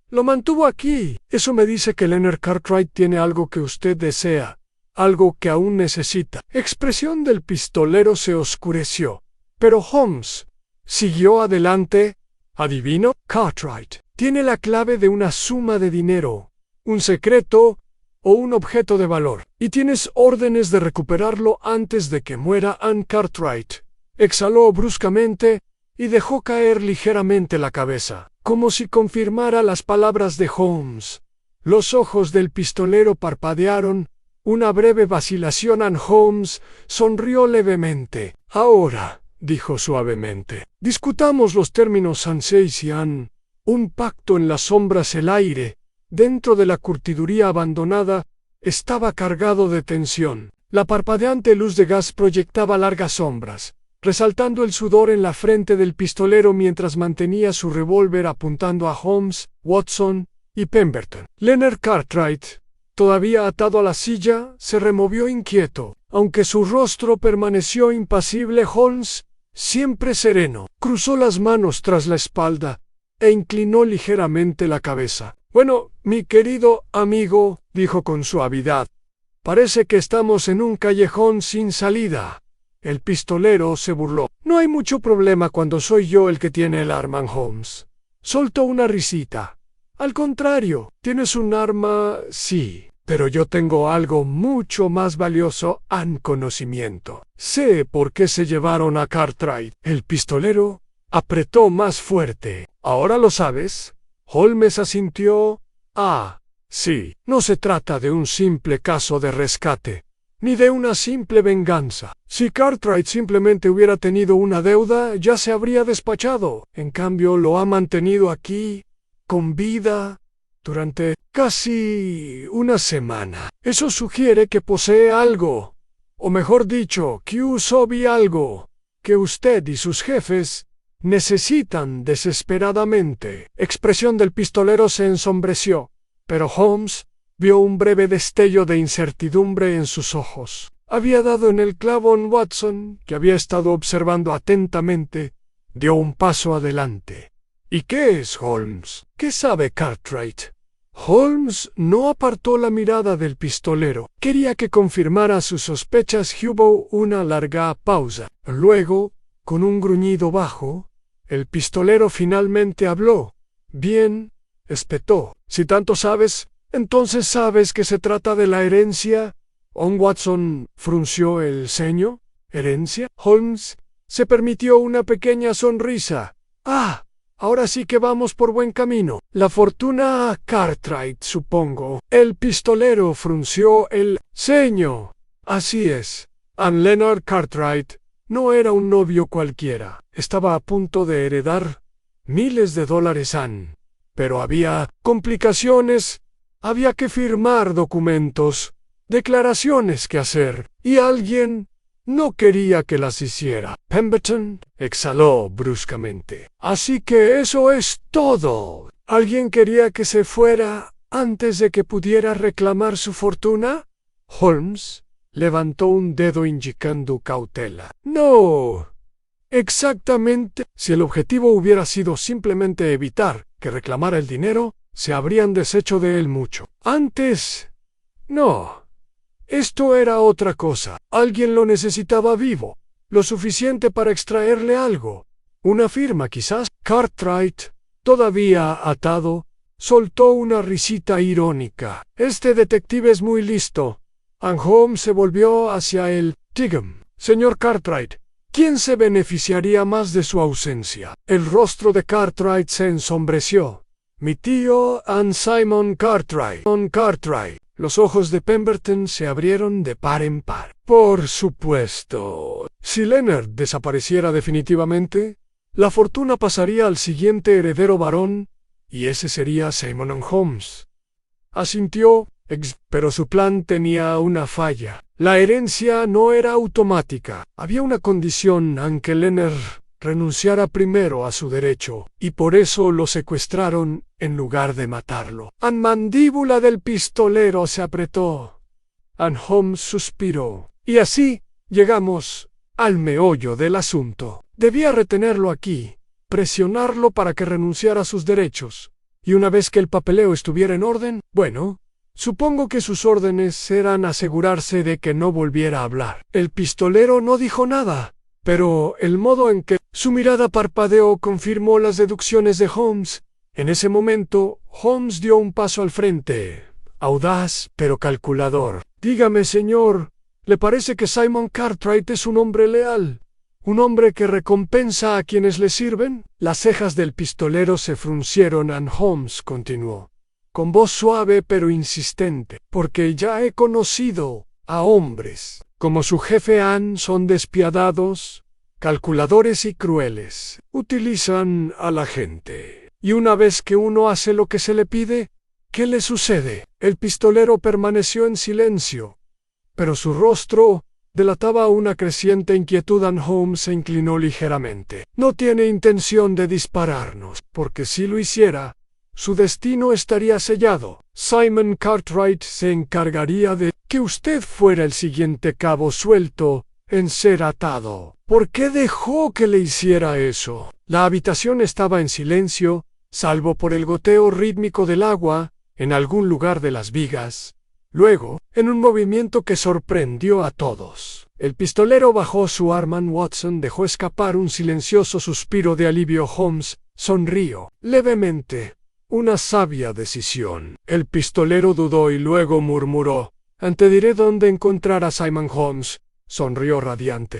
lo mantuvo aquí. Eso me dice que Leonard Cartwright tiene algo que usted desea, algo que aún necesita. La expresión del pistolero se oscureció. Pero Holmes siguió adelante. ¿Adivino? Cartwright tiene la clave de una suma de dinero, un secreto o un objeto de valor, y tienes órdenes de recuperarlo antes de que muera Anne Cartwright. Exhaló bruscamente y dejó caer ligeramente la cabeza, como si confirmara las palabras de Holmes. Los ojos del pistolero parpadearon. Una breve vacilación. Anne Holmes sonrió levemente. Ahora, dijo suavemente, discutamos los términos. Anseis y Anne. Un pacto en las sombras. El aire, dentro de la curtiduría abandonada, estaba cargado de tensión. La parpadeante luz de gas proyectaba largas sombras, resaltando el sudor en la frente del pistolero mientras mantenía su revólver apuntando a Holmes, Watson y Pemberton. Leonard Cartwright, todavía atado a la silla, se removió inquieto, aunque su rostro permaneció impasible. Holmes, siempre sereno, cruzó las manos tras la espalda e inclinó ligeramente la cabeza. Bueno, mi querido amigo, dijo con suavidad, parece que estamos en un callejón sin salida. El pistolero se burló. No hay mucho problema cuando soy yo el que tiene el arma. Holmes soltó una risita. Al contrario, tienes un arma, sí, pero yo tengo algo mucho más valioso, conocimiento. Sé por qué se llevaron a Cartwright. El pistolero apretó más fuerte. ¿Ahora lo sabes? Holmes asintió. Ah, sí, no se trata de un simple caso de rescate, ni de una simple venganza. Si Cartwright simplemente hubiera tenido una deuda, ya se habría despachado. En cambio, lo ha mantenido aquí, con vida, durante casi una semana. Eso sugiere que posee algo, o mejor dicho, que usó algo, que usted y sus jefes necesitan desesperadamente. Expresión del pistolero se ensombreció, pero Holmes vio un breve destello de incertidumbre en sus ojos. Había dado en el clavo. Watson, que había estado observando atentamente, dio un paso adelante. ¿Y qué es, Holmes? ¿Qué sabe Cartwright? Holmes no apartó la mirada del pistolero. Quería que confirmara sus sospechas. Hubo una larga pausa. Luego, con un gruñido bajo, el pistolero finalmente habló. Bien, espetó. Si tanto sabes, entonces sabes que se trata de la herencia. Watson frunció el ceño. ¿Herencia? Holmes se permitió una pequeña sonrisa. Ah, ahora sí que vamos por buen camino. La fortuna a Cartwright, supongo. El pistolero frunció el ceño. Así es. Anne Leonard Cartwright no era un novio cualquiera. Estaba a punto de heredar miles de dólares. Pero había complicaciones. Había que firmar documentos, declaraciones que hacer, y alguien no quería que las hiciera. Pemberton exhaló bruscamente. Así que eso es todo. ¿Alguien quería que se fuera antes de que pudiera reclamar su fortuna? Holmes levantó un dedo indicando cautela. No, exactamente. Si el objetivo hubiera sido simplemente evitar que reclamara el dinero, se habrían deshecho de él mucho antes. No. Esto era otra cosa. Alguien lo necesitaba vivo, lo suficiente para extraerle algo. Una firma, quizás. Cartwright, todavía atado, soltó una risita irónica. Este detective es muy listo. Holmes se volvió hacia él. Dígame, señor Cartwright, ¿quién se beneficiaría más de su ausencia? El rostro de Cartwright se ensombreció. Mi tío Simon Cartwright. Los ojos de Pemberton se abrieron de par en par. Por supuesto. Si Leonard desapareciera definitivamente, la fortuna pasaría al siguiente heredero varón, y ese sería Simon Holmes. Asintió, pero su plan tenía una falla. La herencia no era automática. Había una condición: aunque Leonard renunciara primero a su derecho, y por eso lo secuestraron en lugar de matarlo. La mandíbula del pistolero se apretó. Holmes suspiró. Y así llegamos al meollo del asunto. Debía retenerlo aquí, presionarlo para que renunciara a sus derechos, y una vez que el papeleo estuviera en orden, bueno, Supongo que sus órdenes eran asegurarse de que no volviera a hablar. El pistolero no dijo nada, pero el modo en que su mirada parpadeó confirmó las deducciones de Holmes. En ese momento, Holmes dio un paso al frente, audaz pero calculador. Dígame, señor, ¿le parece que Simon Cartwright es un hombre leal? ¿Un hombre que recompensa a quienes le sirven? Las cejas del pistolero se fruncieron y Holmes continuó, con voz suave pero insistente, porque ya he conocido a hombres como su jefe Ann son despiadados, calculadores y crueles. Utilizan a la gente. Y una vez que uno hace lo que se le pide, ¿qué le sucede? El pistolero permaneció en silencio, pero su rostro delataba una creciente inquietud. Holmes se inclinó ligeramente. No tiene intención de dispararnos, porque si lo hiciera, su destino estaría sellado. Simon Cartwright se encargaría de que usted fuera el siguiente cabo suelto en ser atado. ¿Por qué dejó que le hiciera eso? La habitación estaba en silencio, salvo por el goteo rítmico del agua en algún lugar de las vigas. Luego, en un movimiento que sorprendió a todos, el pistolero bajó su arma. Watson dejó escapar un silencioso suspiro de alivio. Holmes sonrió levemente. Una sabia decisión. El pistolero dudó y luego murmuró: «Te diré dónde encontrar a Simon». Holmes sonrió radiante.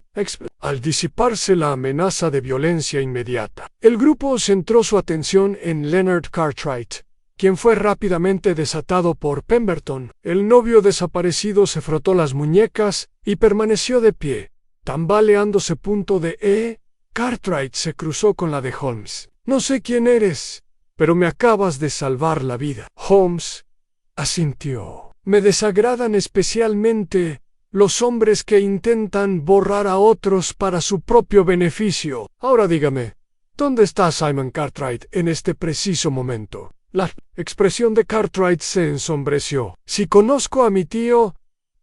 Al disiparse la amenaza de violencia inmediata, el grupo centró su atención en Leonard Cartwright, quien fue rápidamente desatado por Pemberton. El novio desaparecido se frotó las muñecas y permaneció de pie, tambaleándose. Cartwright se cruzó con la de Holmes. «No sé quién eres, pero me acabas de salvar la vida». Holmes asintió. «Me desagradan especialmente los hombres que intentan borrar a otros para su propio beneficio. Ahora dígame, ¿dónde está Simon Cartwright en este preciso momento?» La expresión de Cartwright se ensombreció. «Si conozco a mi tío,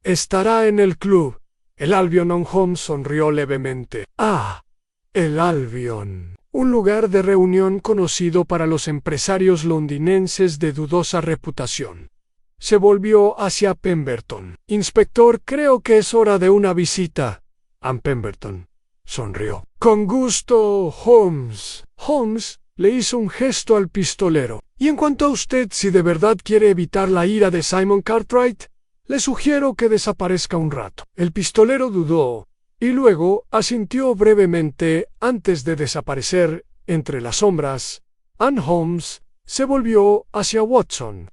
estará en el club, el Albion». Holmes sonrió levemente. «Ah, el Albion. Un lugar de reunión conocido para los empresarios londinenses de dudosa reputación». Se volvió hacia Pemberton. «Inspector, creo que es hora de una visita». Pemberton sonrió. «Con gusto, Holmes». Holmes le hizo un gesto al pistolero. «Y en cuanto a usted, si de verdad quiere evitar la ira de Simon Cartwright, le sugiero que desaparezca un rato». El pistolero dudó y luego asintió brevemente antes de desaparecer entre las sombras. Holmes se volvió hacia Watson.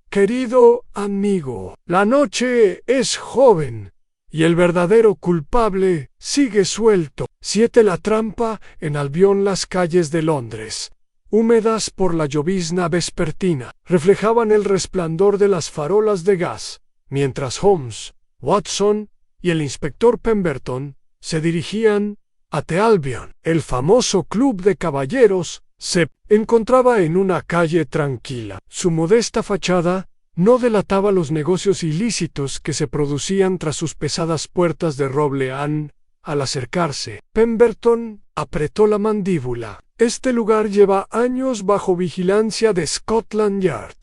«Querido amigo, la noche es joven y el verdadero culpable sigue suelto». 7. La trampa en Albion. Las calles de Londres, húmedas por la llovizna vespertina, reflejaban el resplandor de las farolas de gas, mientras Holmes, Watson y el inspector Pemberton se dirigían a The Albion. El famoso club de caballeros se encontraba en una calle tranquila. Su modesta fachada no delataba los negocios ilícitos que se producían tras sus pesadas puertas de roble. Al acercarse, Pemberton apretó la mandíbula. «Este lugar lleva años bajo vigilancia de Scotland Yard.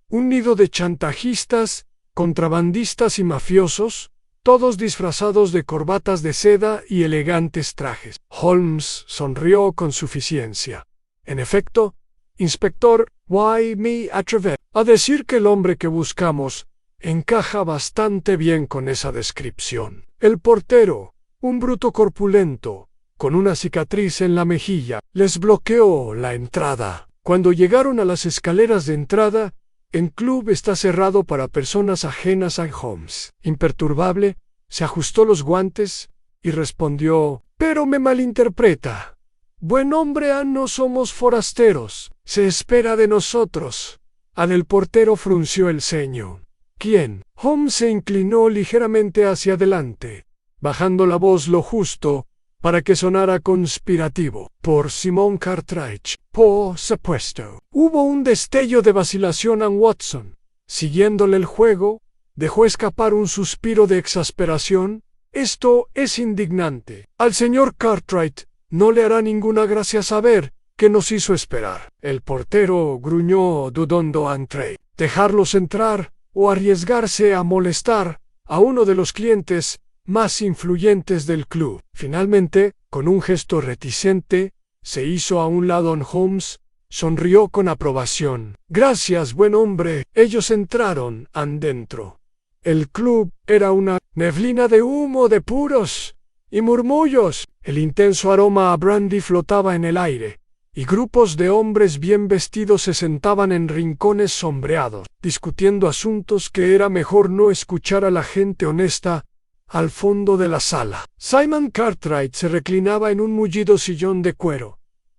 Un nido de chantajistas, contrabandistas y mafiosos, todos disfrazados de corbatas de seda y elegantes trajes». Holmes sonrió con suficiencia. «En efecto, inspector, why me atrever a decir que el hombre que buscamos encaja bastante bien con esa descripción». El portero, un bruto corpulento, con una cicatriz en la mejilla, les bloqueó la entrada. Cuando llegaron a las escaleras de entrada, el club está cerrado para personas ajenas a Holmes. Imperturbable, se ajustó los guantes y respondió: «Pero me malinterpreta. Buen hombre, no somos forasteros. Se espera de nosotros». El portero frunció el ceño. «¿Quién?». Holmes se inclinó ligeramente hacia adelante, bajando la voz lo justo para que sonara conspirativo. «Por Simon Cartwright, por supuesto». Hubo un destello de vacilación. Watson, siguiéndole el juego, dejó escapar un suspiro de exasperación. «Esto es indignante. Al señor Cartwright no le hará ninguna gracia saber que nos hizo esperar». El portero gruñó dudando entre «dejarlos entrar o arriesgarse a molestar a uno de los clientes más influyentes del club. Finalmente, con un gesto reticente, se hizo a un lado. Holmes sonrió con aprobación. Gracias, buen hombre. Ellos entraron adentro. El club era una neblina de humo, de puros y murmullos. El intenso aroma a brandy flotaba en el aire, y grupos de hombres bien vestidos se sentaban en rincones sombreados, discutiendo asuntos que era mejor no escuchar a la gente honesta al fondo de la sala. Simon Cartwright se reclinaba en un mullido sillón de cuero,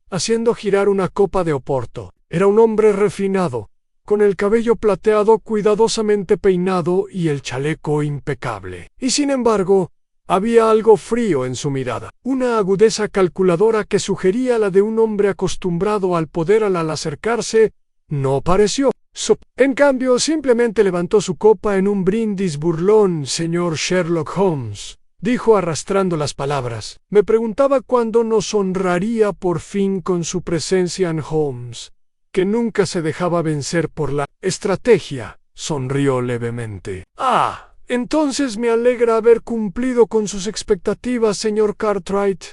haciendo girar una copa de oporto. Era un hombre refinado, con el cabello plateado cuidadosamente peinado y el chaleco impecable. Y sin embargo, había algo frío en su mirada, una agudeza calculadora que sugería la de un hombre acostumbrado al poder. Al acercarse, no pareció. En cambio, simplemente levantó su copa en un brindis burlón. Señor Sherlock Holmes, dijo arrastrando las palabras, me preguntaba cuándo nos honraría por fin con su presencia. En Holmes, que nunca se dejaba vencer por la estrategia, sonrió levemente. Entonces me alegra haber cumplido con sus expectativas, señor Cartwright.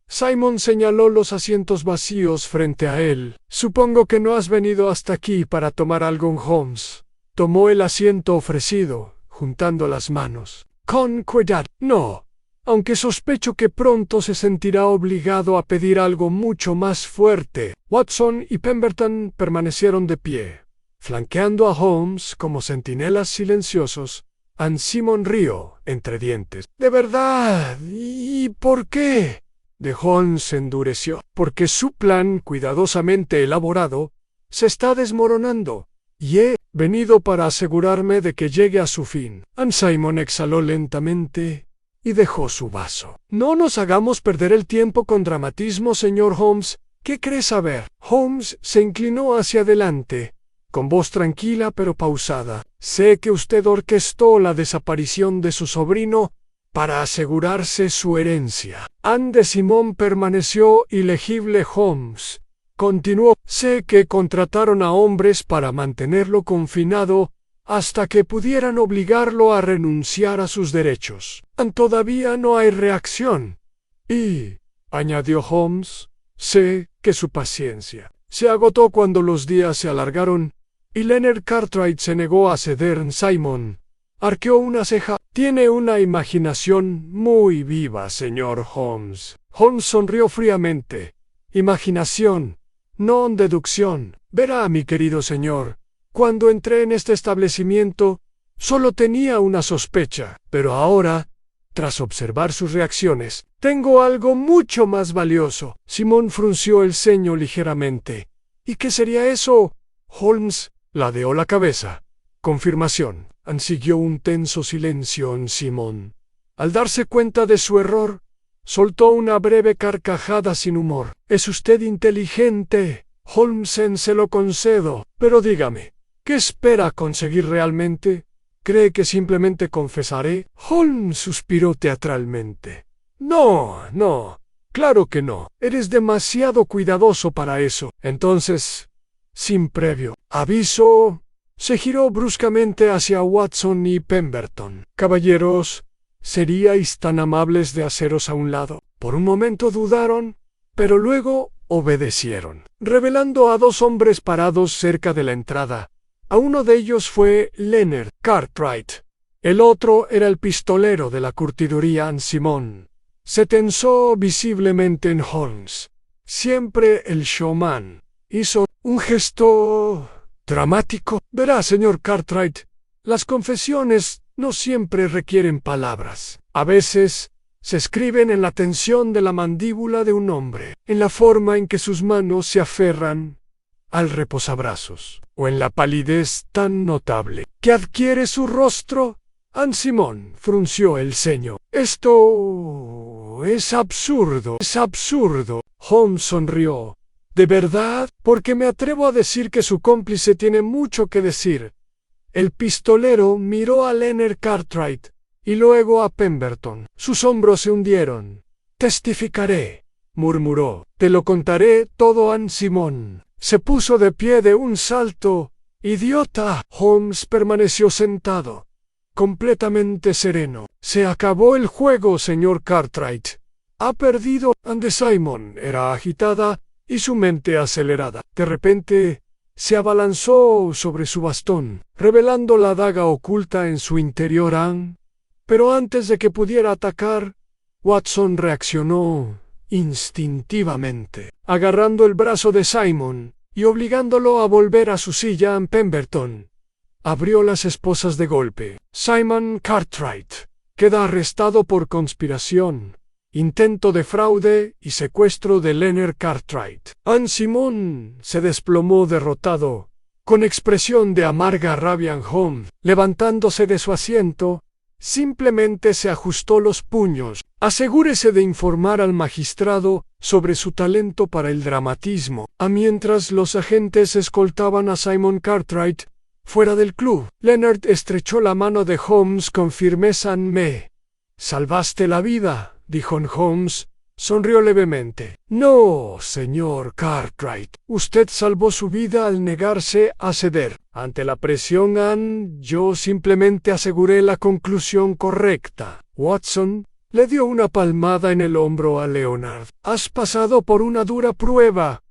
Simon señaló los asientos vacíos frente a él. Supongo que no has venido hasta aquí para tomar algo. Holmes tomó el asiento ofrecido, juntando las manos. Con cuidado. No, aunque sospecho que pronto se sentirá obligado a pedir algo mucho más fuerte. Watson y Pemberton permanecieron de pie, flanqueando a Holmes como centinelas silenciosos. Simon rió entre dientes. ¿De verdad? ¿Y por qué? De Holmes se endureció. Porque su plan, cuidadosamente elaborado, se está desmoronando, y he venido para asegurarme de que llegue a su fin. Simon exhaló lentamente y dejó su vaso. No nos hagamos perder el tiempo con dramatismo, señor Holmes. ¿Qué cree saber? Holmes se inclinó hacia adelante, con voz tranquila pero pausada. Sé que usted orquestó la desaparición de su sobrino para asegurarse su herencia. Simon permaneció ilegible. Holmes continuó. Sé que contrataron a hombres para mantenerlo confinado hasta que pudieran obligarlo a renunciar a sus derechos. Todavía no hay reacción. Y, añadió Holmes, sé que su paciencia se agotó cuando los días se alargaron y Leonard Cartwright se negó a ceder. Simon arqueó una ceja. Tiene una imaginación muy viva, señor Holmes. Holmes sonrió fríamente. Imaginación, no deducción. Verá, mi querido señor, cuando entré en este establecimiento, solo tenía una sospecha, pero ahora, tras observar sus reacciones, tengo algo mucho más valioso. Simon frunció el ceño ligeramente. ¿Y qué sería eso? Holmes ladeó la cabeza. Confirmación. Siguió un tenso silencio en Simon. Al darse cuenta de su error, soltó una breve carcajada sin humor. Es usted inteligente, Holmes, se lo concedo, pero dígame, ¿qué espera conseguir realmente? ¿Cree que simplemente confesaré? Holmes suspiró teatralmente. No, claro que no. Eres demasiado cuidadoso para eso. Entonces, sin previo aviso, se giró bruscamente hacia Watson y Pemberton. Caballeros, ¿seríais tan amables de haceros a un lado? Por un momento dudaron, pero luego obedecieron, revelando a dos hombres parados cerca de la entrada. A uno de ellos fue Leonard Cartwright. El otro era el pistolero de la curtiduría. Simon se tensó visiblemente en Holmes. Siempre el showman hizo un gesto dramático. Verá, señor Cartwright, las confesiones no siempre requieren palabras. A veces se escriben en la tensión de la mandíbula de un hombre, en la forma en que sus manos se aferran al reposabrazos, o en la palidez tan notable que adquiere su rostro. Simon frunció el ceño. Esto es absurdo. Holmes sonrió. ¿De verdad? Porque me atrevo a decir que su cómplice tiene mucho que decir. El pistolero miró a Leonard Cartwright y luego a Pemberton. Sus hombros se hundieron. Testificaré, murmuró. Te lo contaré todo. Simon se puso de pie de un salto ¡Idiota! Holmes permaneció sentado, completamente sereno. Se acabó el juego, señor Cartwright. Ha perdido. Ante Simon era agitada y su mente acelerada. De repente, se abalanzó sobre su bastón, revelando la daga oculta en su interior. Pero antes de que pudiera atacar, Watson reaccionó instintivamente, agarrando el brazo de Simon y obligándolo a volver a su silla. Pemberton abrió las esposas de golpe. Simon Cartwright queda arrestado por conspiración, intento de fraude y secuestro de Leonard Cartwright. Anne Simon se desplomó derrotado, con expresión de amarga rabia. Holmes, levantándose de su asiento, simplemente se ajustó los puños. Asegúrese de informar al magistrado sobre su talento para el dramatismo. Mientras los agentes escoltaban a Simon Cartwright fuera del club, Leonard estrechó la mano de Holmes con firmeza. Me salvaste la vida, dijo Holmes. Sonrió levemente. No, señor Cartwright. Usted salvó su vida al negarse a ceder. Ante la presión, yo simplemente aseguré la conclusión correcta. Watson le dio una palmada en el hombro a Leonard. Has pasado por una dura prueba,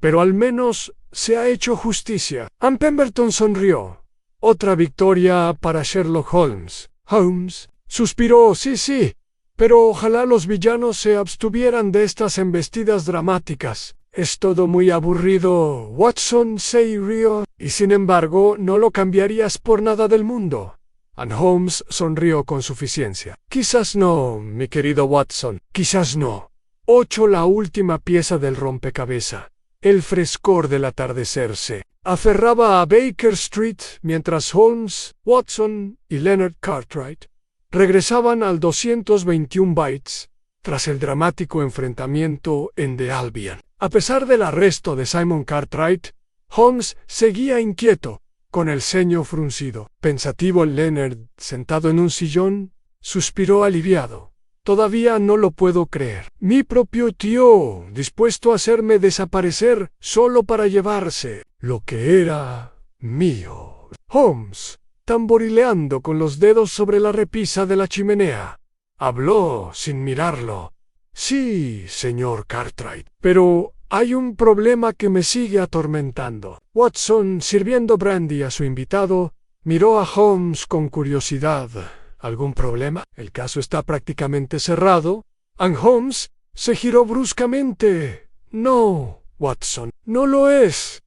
pero al menos se ha hecho justicia. Pemberton sonrió. Otra victoria para Sherlock Holmes. Holmes suspiró. Sí, pero ojalá los villanos se abstuvieran de estas embestidas dramáticas. Es todo muy aburrido. Watson se rió. Y sin embargo, no lo cambiarías por nada del mundo. Holmes sonrió con suficiencia. Quizás no, mi querido Watson. Quizás no. 8. La última pieza del rompecabezas. El frescor del atardecer se aferraba a Baker Street mientras Holmes, Watson y Leonard Cartwright regresaban al 221 Bytes tras el dramático enfrentamiento en The Albion. A pesar del arresto de Simon Cartwright, Holmes seguía inquieto, con el ceño fruncido. Pensativo, Leonard, sentado en un sillón, suspiró aliviado. Todavía no lo puedo creer. Mi propio tío, dispuesto a hacerme desaparecer solo para llevarse lo que era mío. Holmes, tamborileando con los dedos sobre la repisa de la chimenea, habló sin mirarlo. Sí, señor Cartwright, pero hay un problema que me sigue atormentando. Watson, sirviendo brandy a su invitado, miró a Holmes con curiosidad. ¿Algún problema? El caso está prácticamente cerrado. Holmes se giró bruscamente. No, Watson, no lo es.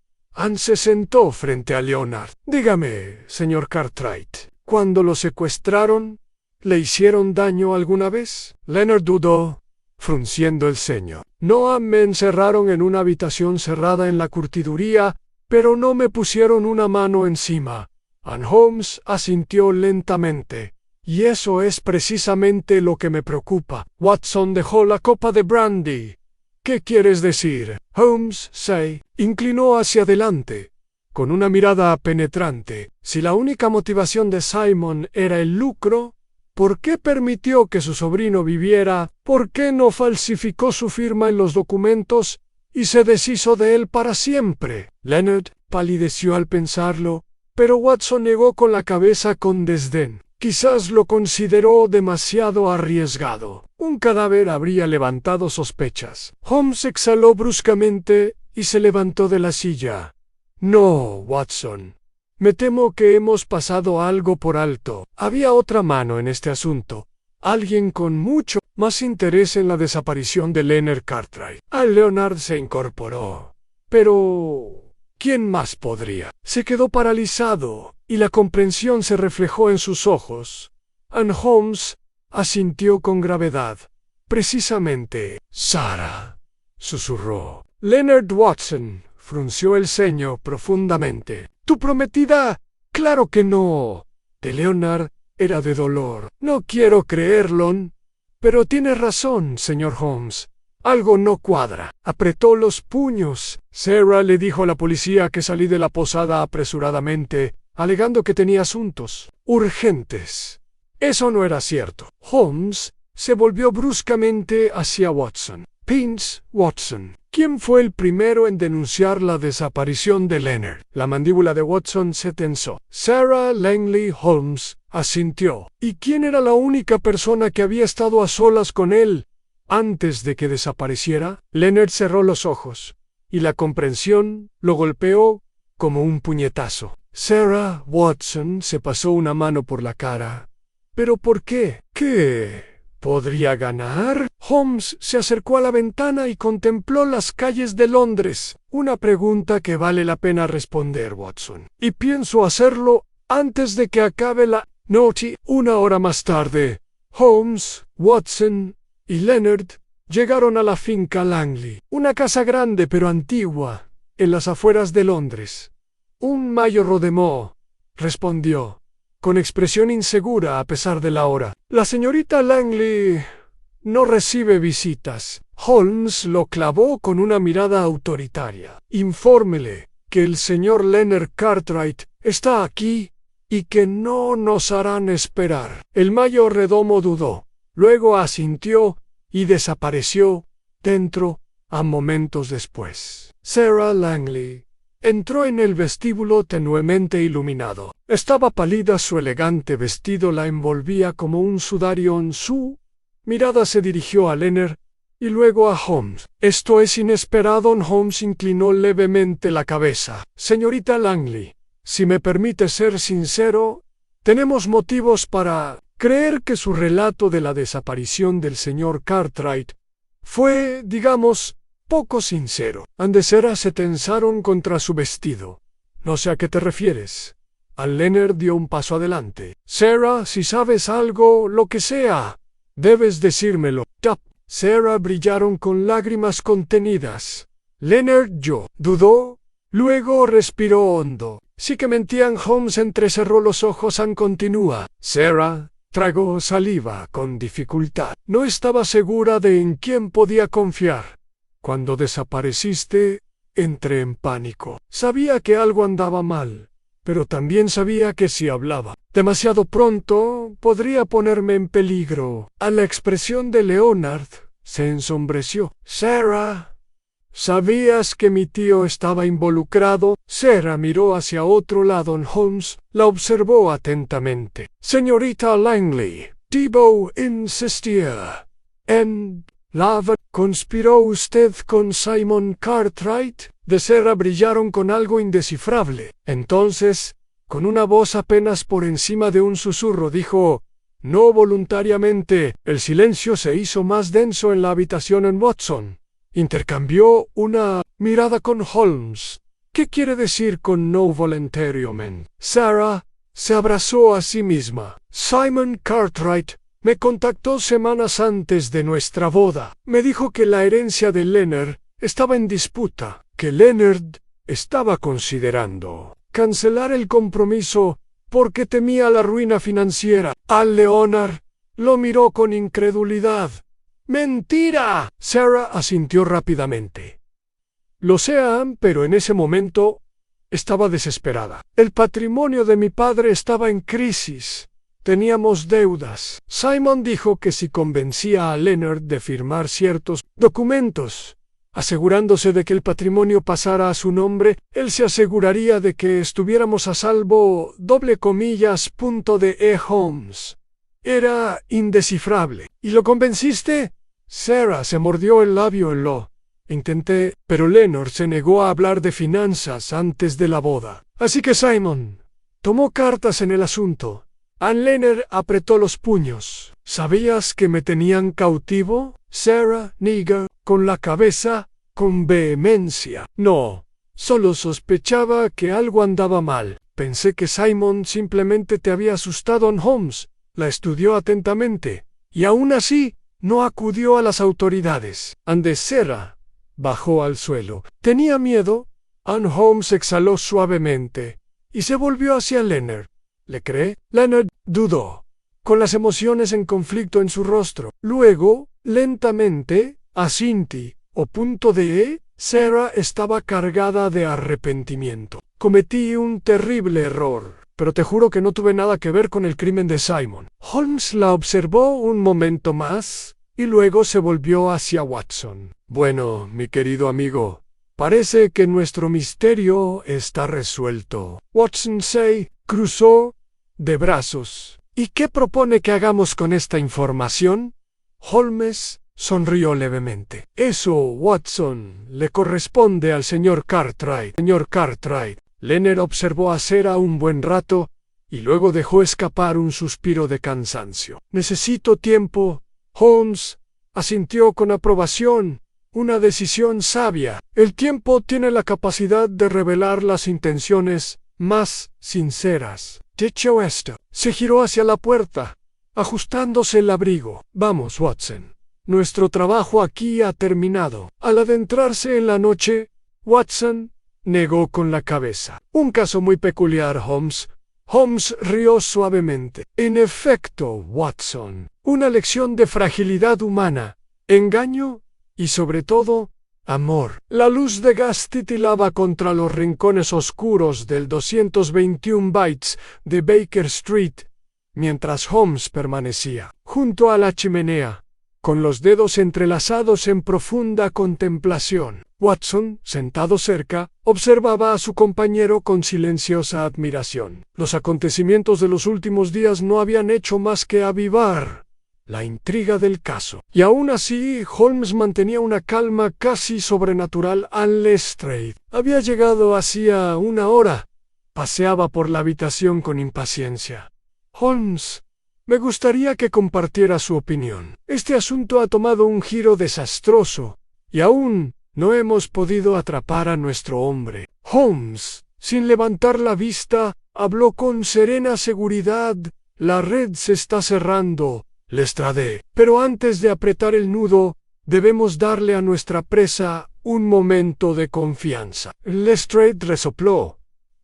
Se sentó frente a Leonard. Dígame, señor Cartwright, ¿cuando lo secuestraron, le hicieron daño alguna vez? Leonard dudó, frunciendo el ceño. No, me encerraron en una habitación cerrada en la curtiduría, pero no me pusieron una mano encima. Holmes asintió lentamente. Y eso es precisamente lo que me preocupa. Watson dejó la copa de brandy. ¿Qué quieres decir? Holmes se inclinó hacia adelante, con una mirada penetrante. Si la única motivación de Simon era el lucro, ¿por qué permitió que su sobrino viviera? ¿Por qué no falsificó su firma en los documentos y se deshizo de él para siempre? Leonard palideció al pensarlo, pero Watson negó con la cabeza con desdén. Quizás lo consideró demasiado arriesgado. Un cadáver habría levantado sospechas. Holmes exhaló bruscamente y se levantó de la silla. No, Watson. Me temo que hemos pasado algo por alto. Había otra mano en este asunto. Alguien con mucho más interés en la desaparición de Leonard Cartwright. Leonard se incorporó. Pero ¿quién más podría? Se quedó paralizado, y la comprensión se reflejó en sus ojos. Holmes asintió con gravedad. Precisamente, Sarah, susurró. Leonard Watson frunció el ceño profundamente. ¿Tu prometida? Claro que no. De Leonard era de dolor. No quiero creerlo, pero tiene razón, señor Holmes. Algo no cuadra. Apretó los puños. Sarah le dijo a la policía que salí de la posada apresuradamente, alegando que tenía asuntos urgentes. Eso no era cierto. Holmes se volvió bruscamente hacia Watson. Watson, ¿Quién fue el primero en denunciar la desaparición de Leonard? La mandíbula de Watson se tensó. Sarah Langley Holmes asintió. ¿Y quién era la única persona que había estado a solas con él antes de que desapareciera? Leonard cerró los ojos, y la comprensión lo golpeó como un puñetazo. Sarah Watson se pasó una mano por la cara. ¿Pero por qué? ¿Qué podría ganar? Holmes se acercó a la ventana y contempló las calles de Londres. Una pregunta que vale la pena responder, Watson. Y pienso hacerlo antes de que acabe la noche. Una hora más tarde, Holmes, Watson y Leonard llegaron a la finca Langley, una casa grande pero antigua, en las afueras de Londres. Un mayordomo de Mo, respondió, con expresión insegura a pesar de la hora. La señorita Langley no recibe visitas. Holmes lo clavó con una mirada autoritaria. Infórmele que el señor Leonard Cartwright está aquí y que no nos harán esperar. El mayordomo dudó, luego asintió y desapareció dentro a momentos después. Sarah Langley entró en el vestíbulo tenuemente iluminado. Estaba pálida, su elegante vestido la envolvía como un sudario. Su mirada se dirigió a Leonard y luego a Holmes. «Esto es inesperado». Holmes inclinó levemente la cabeza. «Señorita Langley, si me permite ser sincero, tenemos motivos para creer que su relato de la desaparición del señor Cartwright fue, digamos, poco sincero». Andesera se tensaron contra su vestido. «No sé a qué te refieres». Leonard dio un paso adelante. «Sarah, si sabes algo, lo que sea, debes decírmelo». Tap. Sarah brillaron con lágrimas contenidas. Leonard dudó, luego respiró hondo. «Sí que mentían». Holmes entrecerró los ojos. Continúa. Sarah tragó saliva con dificultad. No estaba segura de en quién podía confiar. Cuando desapareciste, entré en pánico. Sabía que algo andaba mal, pero también sabía que si hablaba demasiado pronto, podría ponerme en peligro. A la expresión de Leonard se ensombreció. «Sarah, ¿sabías que mi tío estaba involucrado?» Sarah miró hacia otro lado. Holmes la observó atentamente. «Señorita Langley, Thibault insistía en ¿Conspiró usted con Simon Cartwright?» De Sarah brillaron con algo indescifrable. Entonces, con una voz apenas por encima de un susurro, dijo: «No voluntariamente». El silencio se hizo más denso en la habitación. Watson intercambió una mirada con Holmes. «¿Qué quiere decir con no voluntariamente?» Sarah se abrazó a sí misma. «Simon Cartwright me contactó semanas antes de nuestra boda. Me dijo que la herencia de Leonard estaba en disputa, que Leonard estaba considerando cancelar el compromiso porque temía la ruina financiera». Leonard lo miró con incredulidad. «¡Mentira!». Sarah asintió rápidamente. «Lo sé, pero en ese momento estaba desesperada. El patrimonio de mi padre estaba en crisis. Teníamos deudas. Simon dijo que si convencía a Leonard de firmar ciertos documentos, asegurándose de que el patrimonio pasara a su nombre, él se aseguraría de que estuviéramos a salvo. Holmes era indescifrable. «¿Y lo convenciste?» Sarah se mordió el labio. Intenté, pero Leonard se negó a hablar de finanzas antes de la boda. Así que Simon tomó cartas en el asunto». Leonard apretó los puños. «¿Sabías que me tenían cautivo?» Sarah negó con la cabeza con vehemencia. «No, solo sospechaba que algo andaba mal. Pensé que Simon simplemente te había asustado». Holmes la estudió atentamente. «Y aún así, no acudió a las autoridades». Sarah bajó al suelo. «¿Tenía miedo?» Holmes exhaló suavemente y se volvió hacia Leonard. «¿Le cree?» Leonard dudó, con las emociones en conflicto en su rostro. Luego, lentamente, asintió. Sarah estaba cargada de arrepentimiento. «Cometí un terrible error, pero te juro que no tuve nada que ver con el crimen de Simon». Holmes la observó un momento más y luego se volvió hacia Watson. Bueno, mi querido amigo, parece que nuestro misterio está resuelto. Watson se cruzó de brazos. ¿Y qué propone que hagamos con esta información? Holmes sonrió levemente. Eso, Watson, le corresponde al señor Cartwright. Señor Cartwright. Leonard observó a Sarah un buen rato y luego dejó escapar un suspiro de cansancio. Necesito tiempo. Holmes asintió con aprobación. Una decisión sabia. El tiempo tiene la capacidad de revelar las intenciones más sinceras. Dicho esto, se giró hacia la puerta, ajustándose el abrigo. Vamos, Watson. Nuestro trabajo aquí ha terminado. Al adentrarse en la noche, Watson negó con la cabeza. Un caso muy peculiar, Holmes. Holmes rió suavemente. En efecto, Watson, una lección de fragilidad humana, engaño y, sobre todo, amor. La luz de gas titilaba contra los rincones oscuros del 221 Bytes de Baker Street, mientras Holmes permanecía junto a la chimenea, con los dedos entrelazados en profunda contemplación. Watson, sentado cerca, observaba a su compañero con silenciosa admiración. Los acontecimientos de los últimos días no habían hecho más que avivar la intriga del caso. Y aún así, Holmes mantenía una calma casi sobrenatural al Lestrade. Había llegado hacía una hora. Paseaba por la habitación con impaciencia. Holmes, me gustaría que compartiera su opinión. Este asunto ha tomado un giro desastroso, y aún no hemos podido atrapar a nuestro hombre. Holmes, sin levantar la vista, habló con serena seguridad. La red se está cerrando, Lestrade. Pero antes de apretar el nudo, debemos darle a nuestra presa un momento de confianza. Lestrade resopló.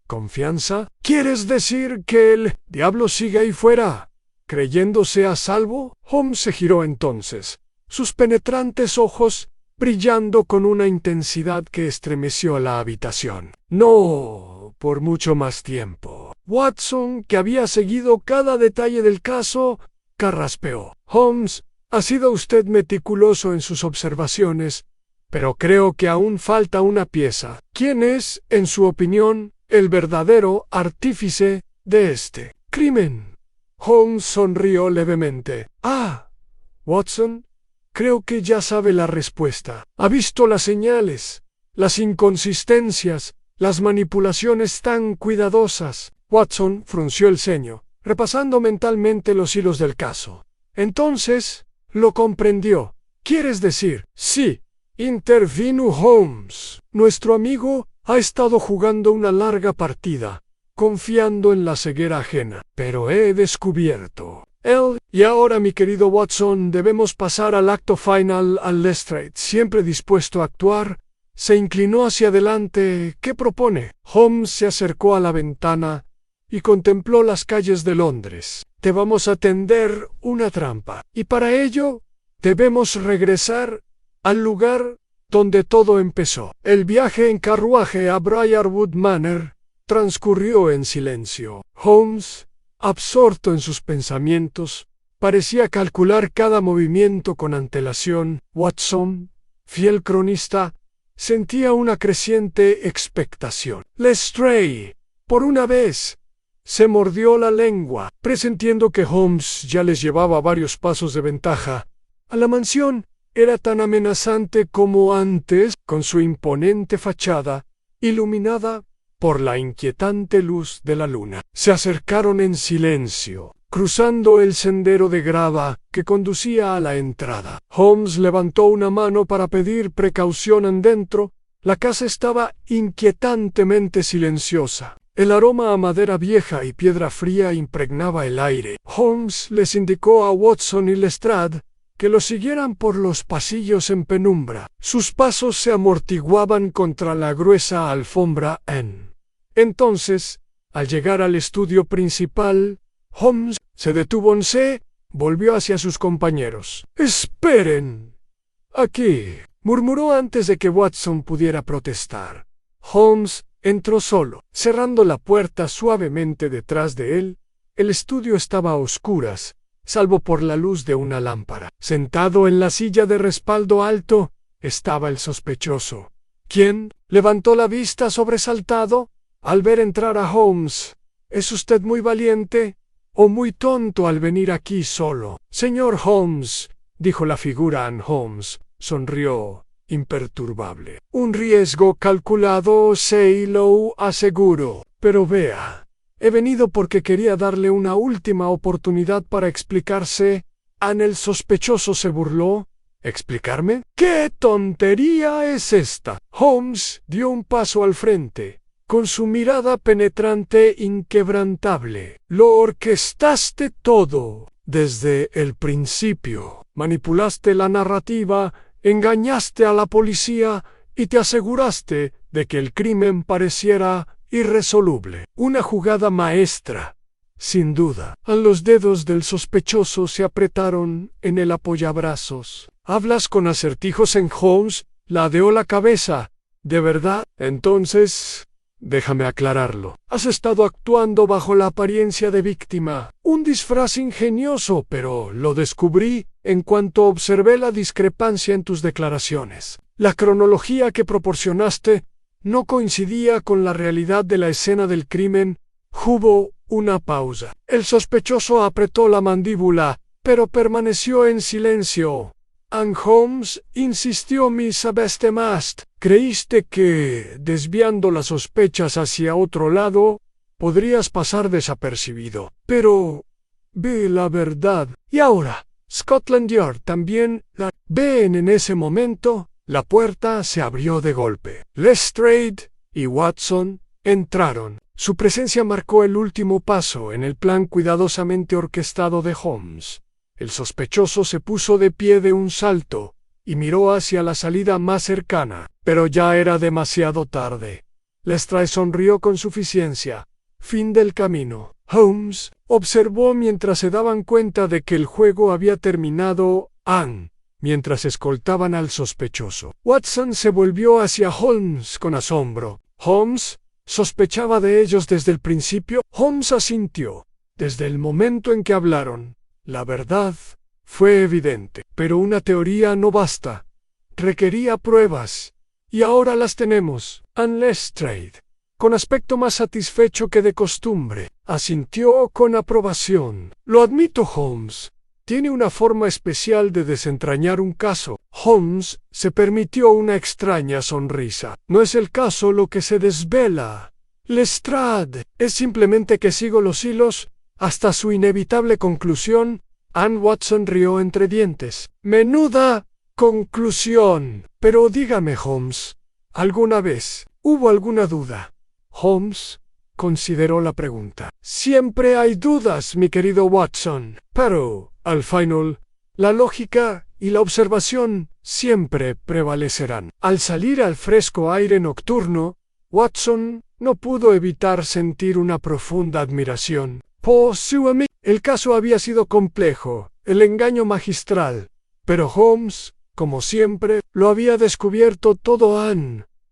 ¿Confianza? ¿Quieres decir que el diablo sigue ahí fuera, creyéndose a salvo? Holmes se giró entonces, sus penetrantes ojos brillando con una intensidad que estremeció la habitación. No, por mucho más tiempo. Watson, que había seguido cada detalle del caso, carraspeó. Holmes, ha sido usted meticuloso en sus observaciones, pero creo que aún falta una pieza. ¿Quién es, en su opinión, el verdadero artífice de este crimen? Holmes sonrió levemente. Ah, Watson, creo que ya sabe la respuesta. Ha visto las señales, las inconsistencias, las manipulaciones tan cuidadosas. Watson frunció el ceño, repasando mentalmente los hilos del caso. Entonces, lo comprendió. ¿Quieres decir? Sí, intervino Holmes. Nuestro amigo ha estado jugando una larga partida, confiando en la ceguera ajena. Pero he descubierto. Y ahora, mi querido Watson, debemos pasar al acto final. Al Lestrade, siempre dispuesto a actuar, se inclinó hacia adelante. ¿Qué propone? Holmes se acercó a la ventana y contempló las calles de Londres. Te vamos a tender una trampa, y para ello debemos regresar al lugar donde todo empezó. El viaje en carruaje a Briarwood Manor transcurrió en silencio. Holmes, absorto en sus pensamientos, parecía calcular cada movimiento con antelación. Watson, fiel cronista, sentía una creciente expectación. Lestrade, por una vez, se mordió la lengua, presintiendo que Holmes ya les llevaba varios pasos de ventaja. A la mansión era tan amenazante como antes, con su imponente fachada, iluminada por la inquietante luz de la luna. Se acercaron en silencio, cruzando el sendero de grava que conducía a la entrada. Holmes levantó una mano para pedir precaución dentro. La casa estaba inquietantemente silenciosa. El aroma a madera vieja y piedra fría impregnaba el aire. Holmes les indicó a Watson y Lestrade que lo siguieran por los pasillos en penumbra. Sus pasos se amortiguaban contra la gruesa alfombra. Entonces, al llegar al estudio principal, Holmes se detuvo, volvió hacia sus compañeros. «¡Esperen! Aquí», murmuró antes de que Watson pudiera protestar. Holmes entró solo, cerrando la puerta suavemente detrás de él. El estudio estaba a oscuras, salvo por la luz de una lámpara. Sentado en la silla de respaldo alto, estaba el sospechoso. ¿Quién? Levantó la vista sobresaltado al ver entrar a Holmes. ¿Es usted muy valiente o muy tonto al venir aquí solo? Señor Holmes, dijo la figura en Holmes. Sonrió, imperturbable. Un riesgo calculado, se lo aseguro. Pero vea, he venido porque quería darle una última oportunidad para explicarse. El sospechoso se burló. ¿Explicarme? ¿Qué tontería es esta? Holmes dio un paso al frente, con su mirada penetrante e inquebrantable. Lo orquestaste todo, desde el principio. Manipulaste la narrativa, engañaste a la policía y te aseguraste de que el crimen pareciera irresoluble. Una jugada maestra, sin duda. Los dedos del sospechoso se apretaron en el apoyabrazos. ¿Hablas con acertijos en Holmes? Ladeó la cabeza. ¿De verdad? Entonces, déjame aclararlo. Has estado actuando bajo la apariencia de víctima. Un disfraz ingenioso, pero lo descubrí en cuanto observé la discrepancia en tus declaraciones. La cronología que proporcionaste no coincidía con la realidad de la escena del crimen. Hubo una pausa. El sospechoso apretó la mandíbula, pero permaneció en silencio. Holmes insistió: «Mi sabeste más. ¿Creíste que, desviando las sospechas hacia otro lado, podrías pasar desapercibido? Pero ve la verdad. Y ahora, Scotland Yard también la ven». En ese momento, la puerta se abrió de golpe. Lestrade y Watson entraron. Su presencia marcó el último paso en el plan cuidadosamente orquestado de Holmes. El sospechoso se puso de pie de un salto y miró hacia la salida más cercana, pero ya era demasiado tarde. Lestrade sonrió con suficiencia. Fin del camino. Holmes observó mientras se daban cuenta de que el juego había terminado. Mientras escoltaban al sospechoso. Watson se volvió hacia Holmes con asombro. «Holmes, ¿sospechaba de ellos desde el principio?» Holmes asintió. Desde el momento en que hablaron, la verdad fue evidente. Pero una teoría no basta. Requería pruebas. Y ahora las tenemos. Lestrade, con aspecto más satisfecho que de costumbre, asintió con aprobación. «Lo admito, Holmes. Tiene una forma especial de desentrañar un caso». Holmes se permitió una extraña sonrisa. «No es el caso lo que se desvela, Lestrade. Es simplemente que sigo los hilos hasta su inevitable conclusión». Watson rió entre dientes. «Menuda conclusión. Pero dígame, Holmes, ¿alguna vez hubo alguna duda?» Holmes consideró la pregunta. «Siempre hay dudas, mi querido Watson. Pero, al final, la lógica y la observación siempre prevalecerán». Al salir al fresco aire nocturno, Watson no pudo evitar sentir una profunda admiración por su amigo. El caso había sido complejo, el engaño magistral, pero Holmes, como siempre, lo había descubierto todo.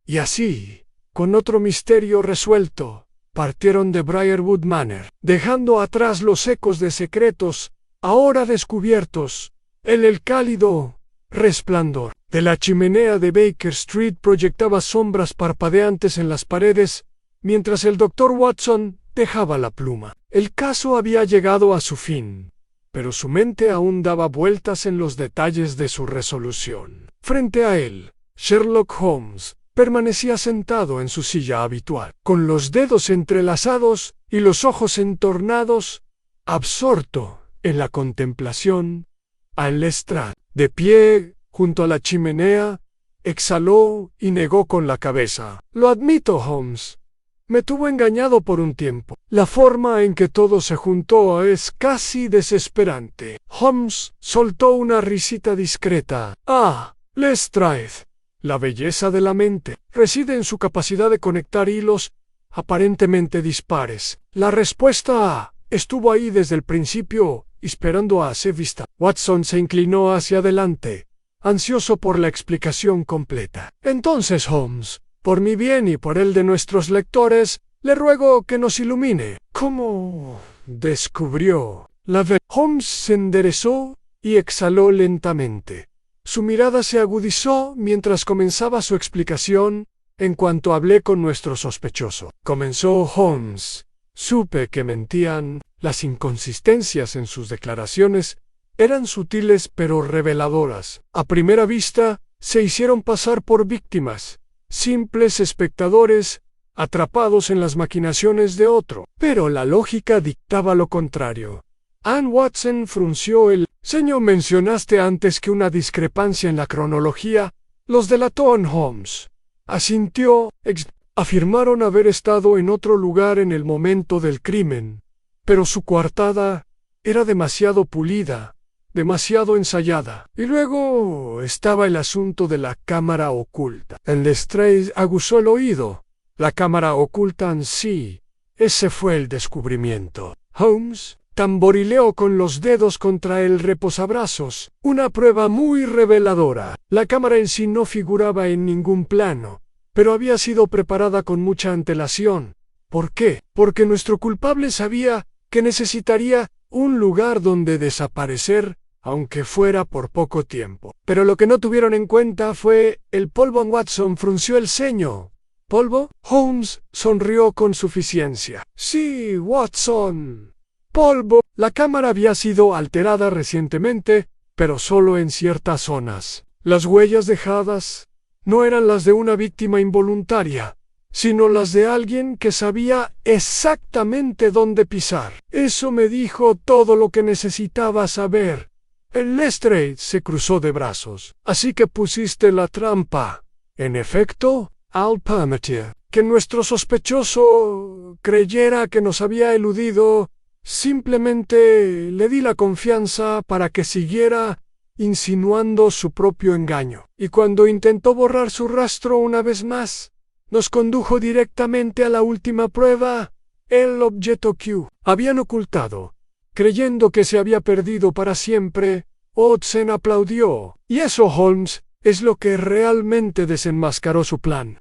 Y así, con otro misterio resuelto, partieron de Briarwood Manor, dejando atrás los ecos de secretos ahora descubiertos. El cálido resplandor de la chimenea de Baker Street proyectaba sombras parpadeantes en las paredes, mientras el doctor Watson dejaba la pluma. El caso había llegado a su fin, pero su mente aún daba vueltas en los detalles de su resolución. Frente a él, Sherlock Holmes permanecía sentado en su silla habitual, con los dedos entrelazados y los ojos entornados, absorto en la contemplación. Lestrade, de pie junto a la chimenea, exhaló y negó con la cabeza. «Lo admito, Holmes. Me tuvo engañado por un tiempo. La forma en que todo se juntó es casi desesperante». Holmes soltó una risita discreta. Lestrade, la belleza de la mente reside en su capacidad de conectar hilos aparentemente dispares. La respuesta estuvo ahí desde el principio, esperando a ser vista. Watson se inclinó hacia adelante, ansioso por la explicación completa. «Entonces, Holmes, por mi bien y por el de nuestros lectores, le ruego que nos ilumine. ¿Cómo descubrió la verdad?» Holmes se enderezó y exhaló lentamente. Su mirada se agudizó mientras comenzaba su explicación. En cuanto hablé con nuestro sospechoso, comenzó Holmes. Supe que mentían. Las inconsistencias en sus declaraciones eran sutiles pero reveladoras. A primera vista, se hicieron pasar por víctimas, simples espectadores, atrapados en las maquinaciones de otro. Pero la lógica dictaba lo contrario. Anne Watson frunció el ceño. Mencionaste antes que una discrepancia en la cronología los delató en Holmes. Asintió. Afirmaron haber estado en otro lugar en el momento del crimen, pero su coartada era demasiado pulida, demasiado ensayada. Y luego estaba el asunto de la cámara oculta. El Lestrade aguzó el oído. La cámara oculta en sí. Ese fue el descubrimiento. Holmes tamborileó con los dedos contra el reposabrazos. Una prueba muy reveladora. La cámara en sí no figuraba en ningún plano, pero había sido preparada con mucha antelación. ¿Por qué? Porque nuestro culpable sabía que necesitaría un lugar donde desaparecer, aunque fuera por poco tiempo. Pero lo que no tuvieron en cuenta fue el polvo. Watson frunció el ceño. ¿Polvo? Holmes sonrió con suficiencia. Sí, Watson. Polvo. La cámara había sido alterada recientemente, pero solo en ciertas zonas. Las huellas dejadas no eran las de una víctima involuntaria, sino las de alguien que sabía exactamente dónde pisar. Eso me dijo todo lo que necesitaba saber. El Lestrade se cruzó de brazos. Así que pusiste la trampa. En efecto, al permitir que nuestro sospechoso creyera que nos había eludido, simplemente le di la confianza para que siguiera insinuando su propio engaño. Y cuando intentó borrar su rastro una vez más, nos condujo directamente a la última prueba, el objeto que habían ocultado. Creyendo que se había perdido para siempre, Watson aplaudió. Y eso, Holmes, es lo que realmente desenmascaró su plan.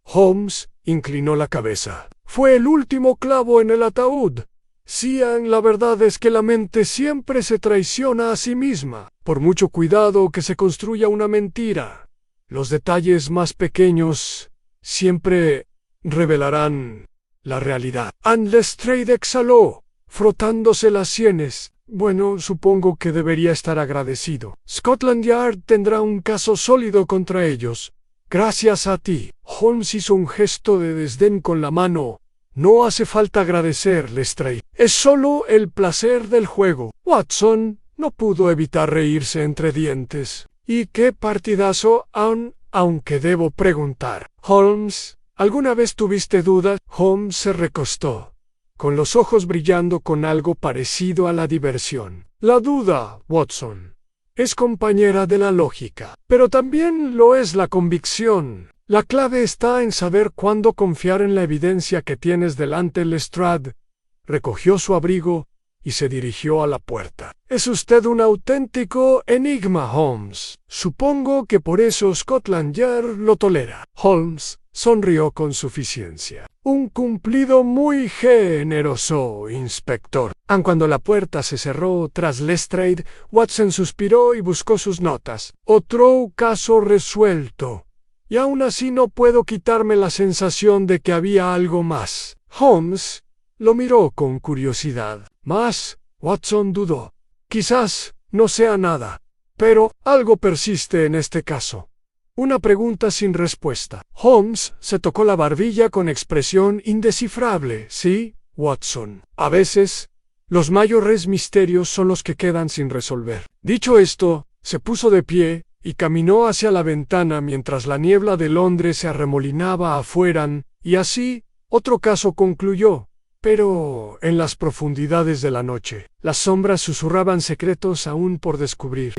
Holmes inclinó la cabeza. Fue el último clavo en el ataúd. Cian, la verdad es que la mente siempre se traiciona a sí misma. Por mucho cuidado que se construya una mentira, los detalles más pequeños siempre revelarán la realidad. Anne Lestrade exhaló, frotándose las sienes. Bueno, supongo que debería estar agradecido. Scotland Yard tendrá un caso sólido contra ellos. Gracias a ti. Holmes hizo un gesto de desdén con la mano. No hace falta agradecer, Lestrade. Es solo el placer del juego. Watson no pudo evitar reírse entre dientes. ¿Y qué partidazo, aunque debo preguntar? Holmes, ¿alguna vez tuviste dudas? Holmes se recostó, con los ojos brillando con algo parecido a la diversión. La duda, Watson, es compañera de la lógica, pero también lo es la convicción. La clave está en saber cuándo confiar en la evidencia que tienes delante. Lestrade recogió su abrigo y se dirigió a la puerta. Es usted un auténtico enigma, Holmes. Supongo que por eso Scotland Yard lo tolera. Holmes sonrió con suficiencia. Un cumplido muy generoso, inspector. Aun cuando la puerta se cerró tras Lestrade, Watson suspiró y buscó sus notas. Otro caso resuelto. Y aún así no puedo quitarme la sensación de que había algo más. Holmes lo miró con curiosidad. ¿Más? Watson dudó. Quizás no sea nada, pero algo persiste en este caso. Una pregunta sin respuesta. Holmes se tocó la barbilla con expresión indescifrable. Sí, Watson. A veces, los mayores misterios son los que quedan sin resolver. Dicho esto, se puso de pie y caminó hacia la ventana mientras la niebla de Londres se arremolinaba afuera, y así, otro caso concluyó. Pero en las profundidades de la noche, las sombras susurraban secretos aún por descubrir.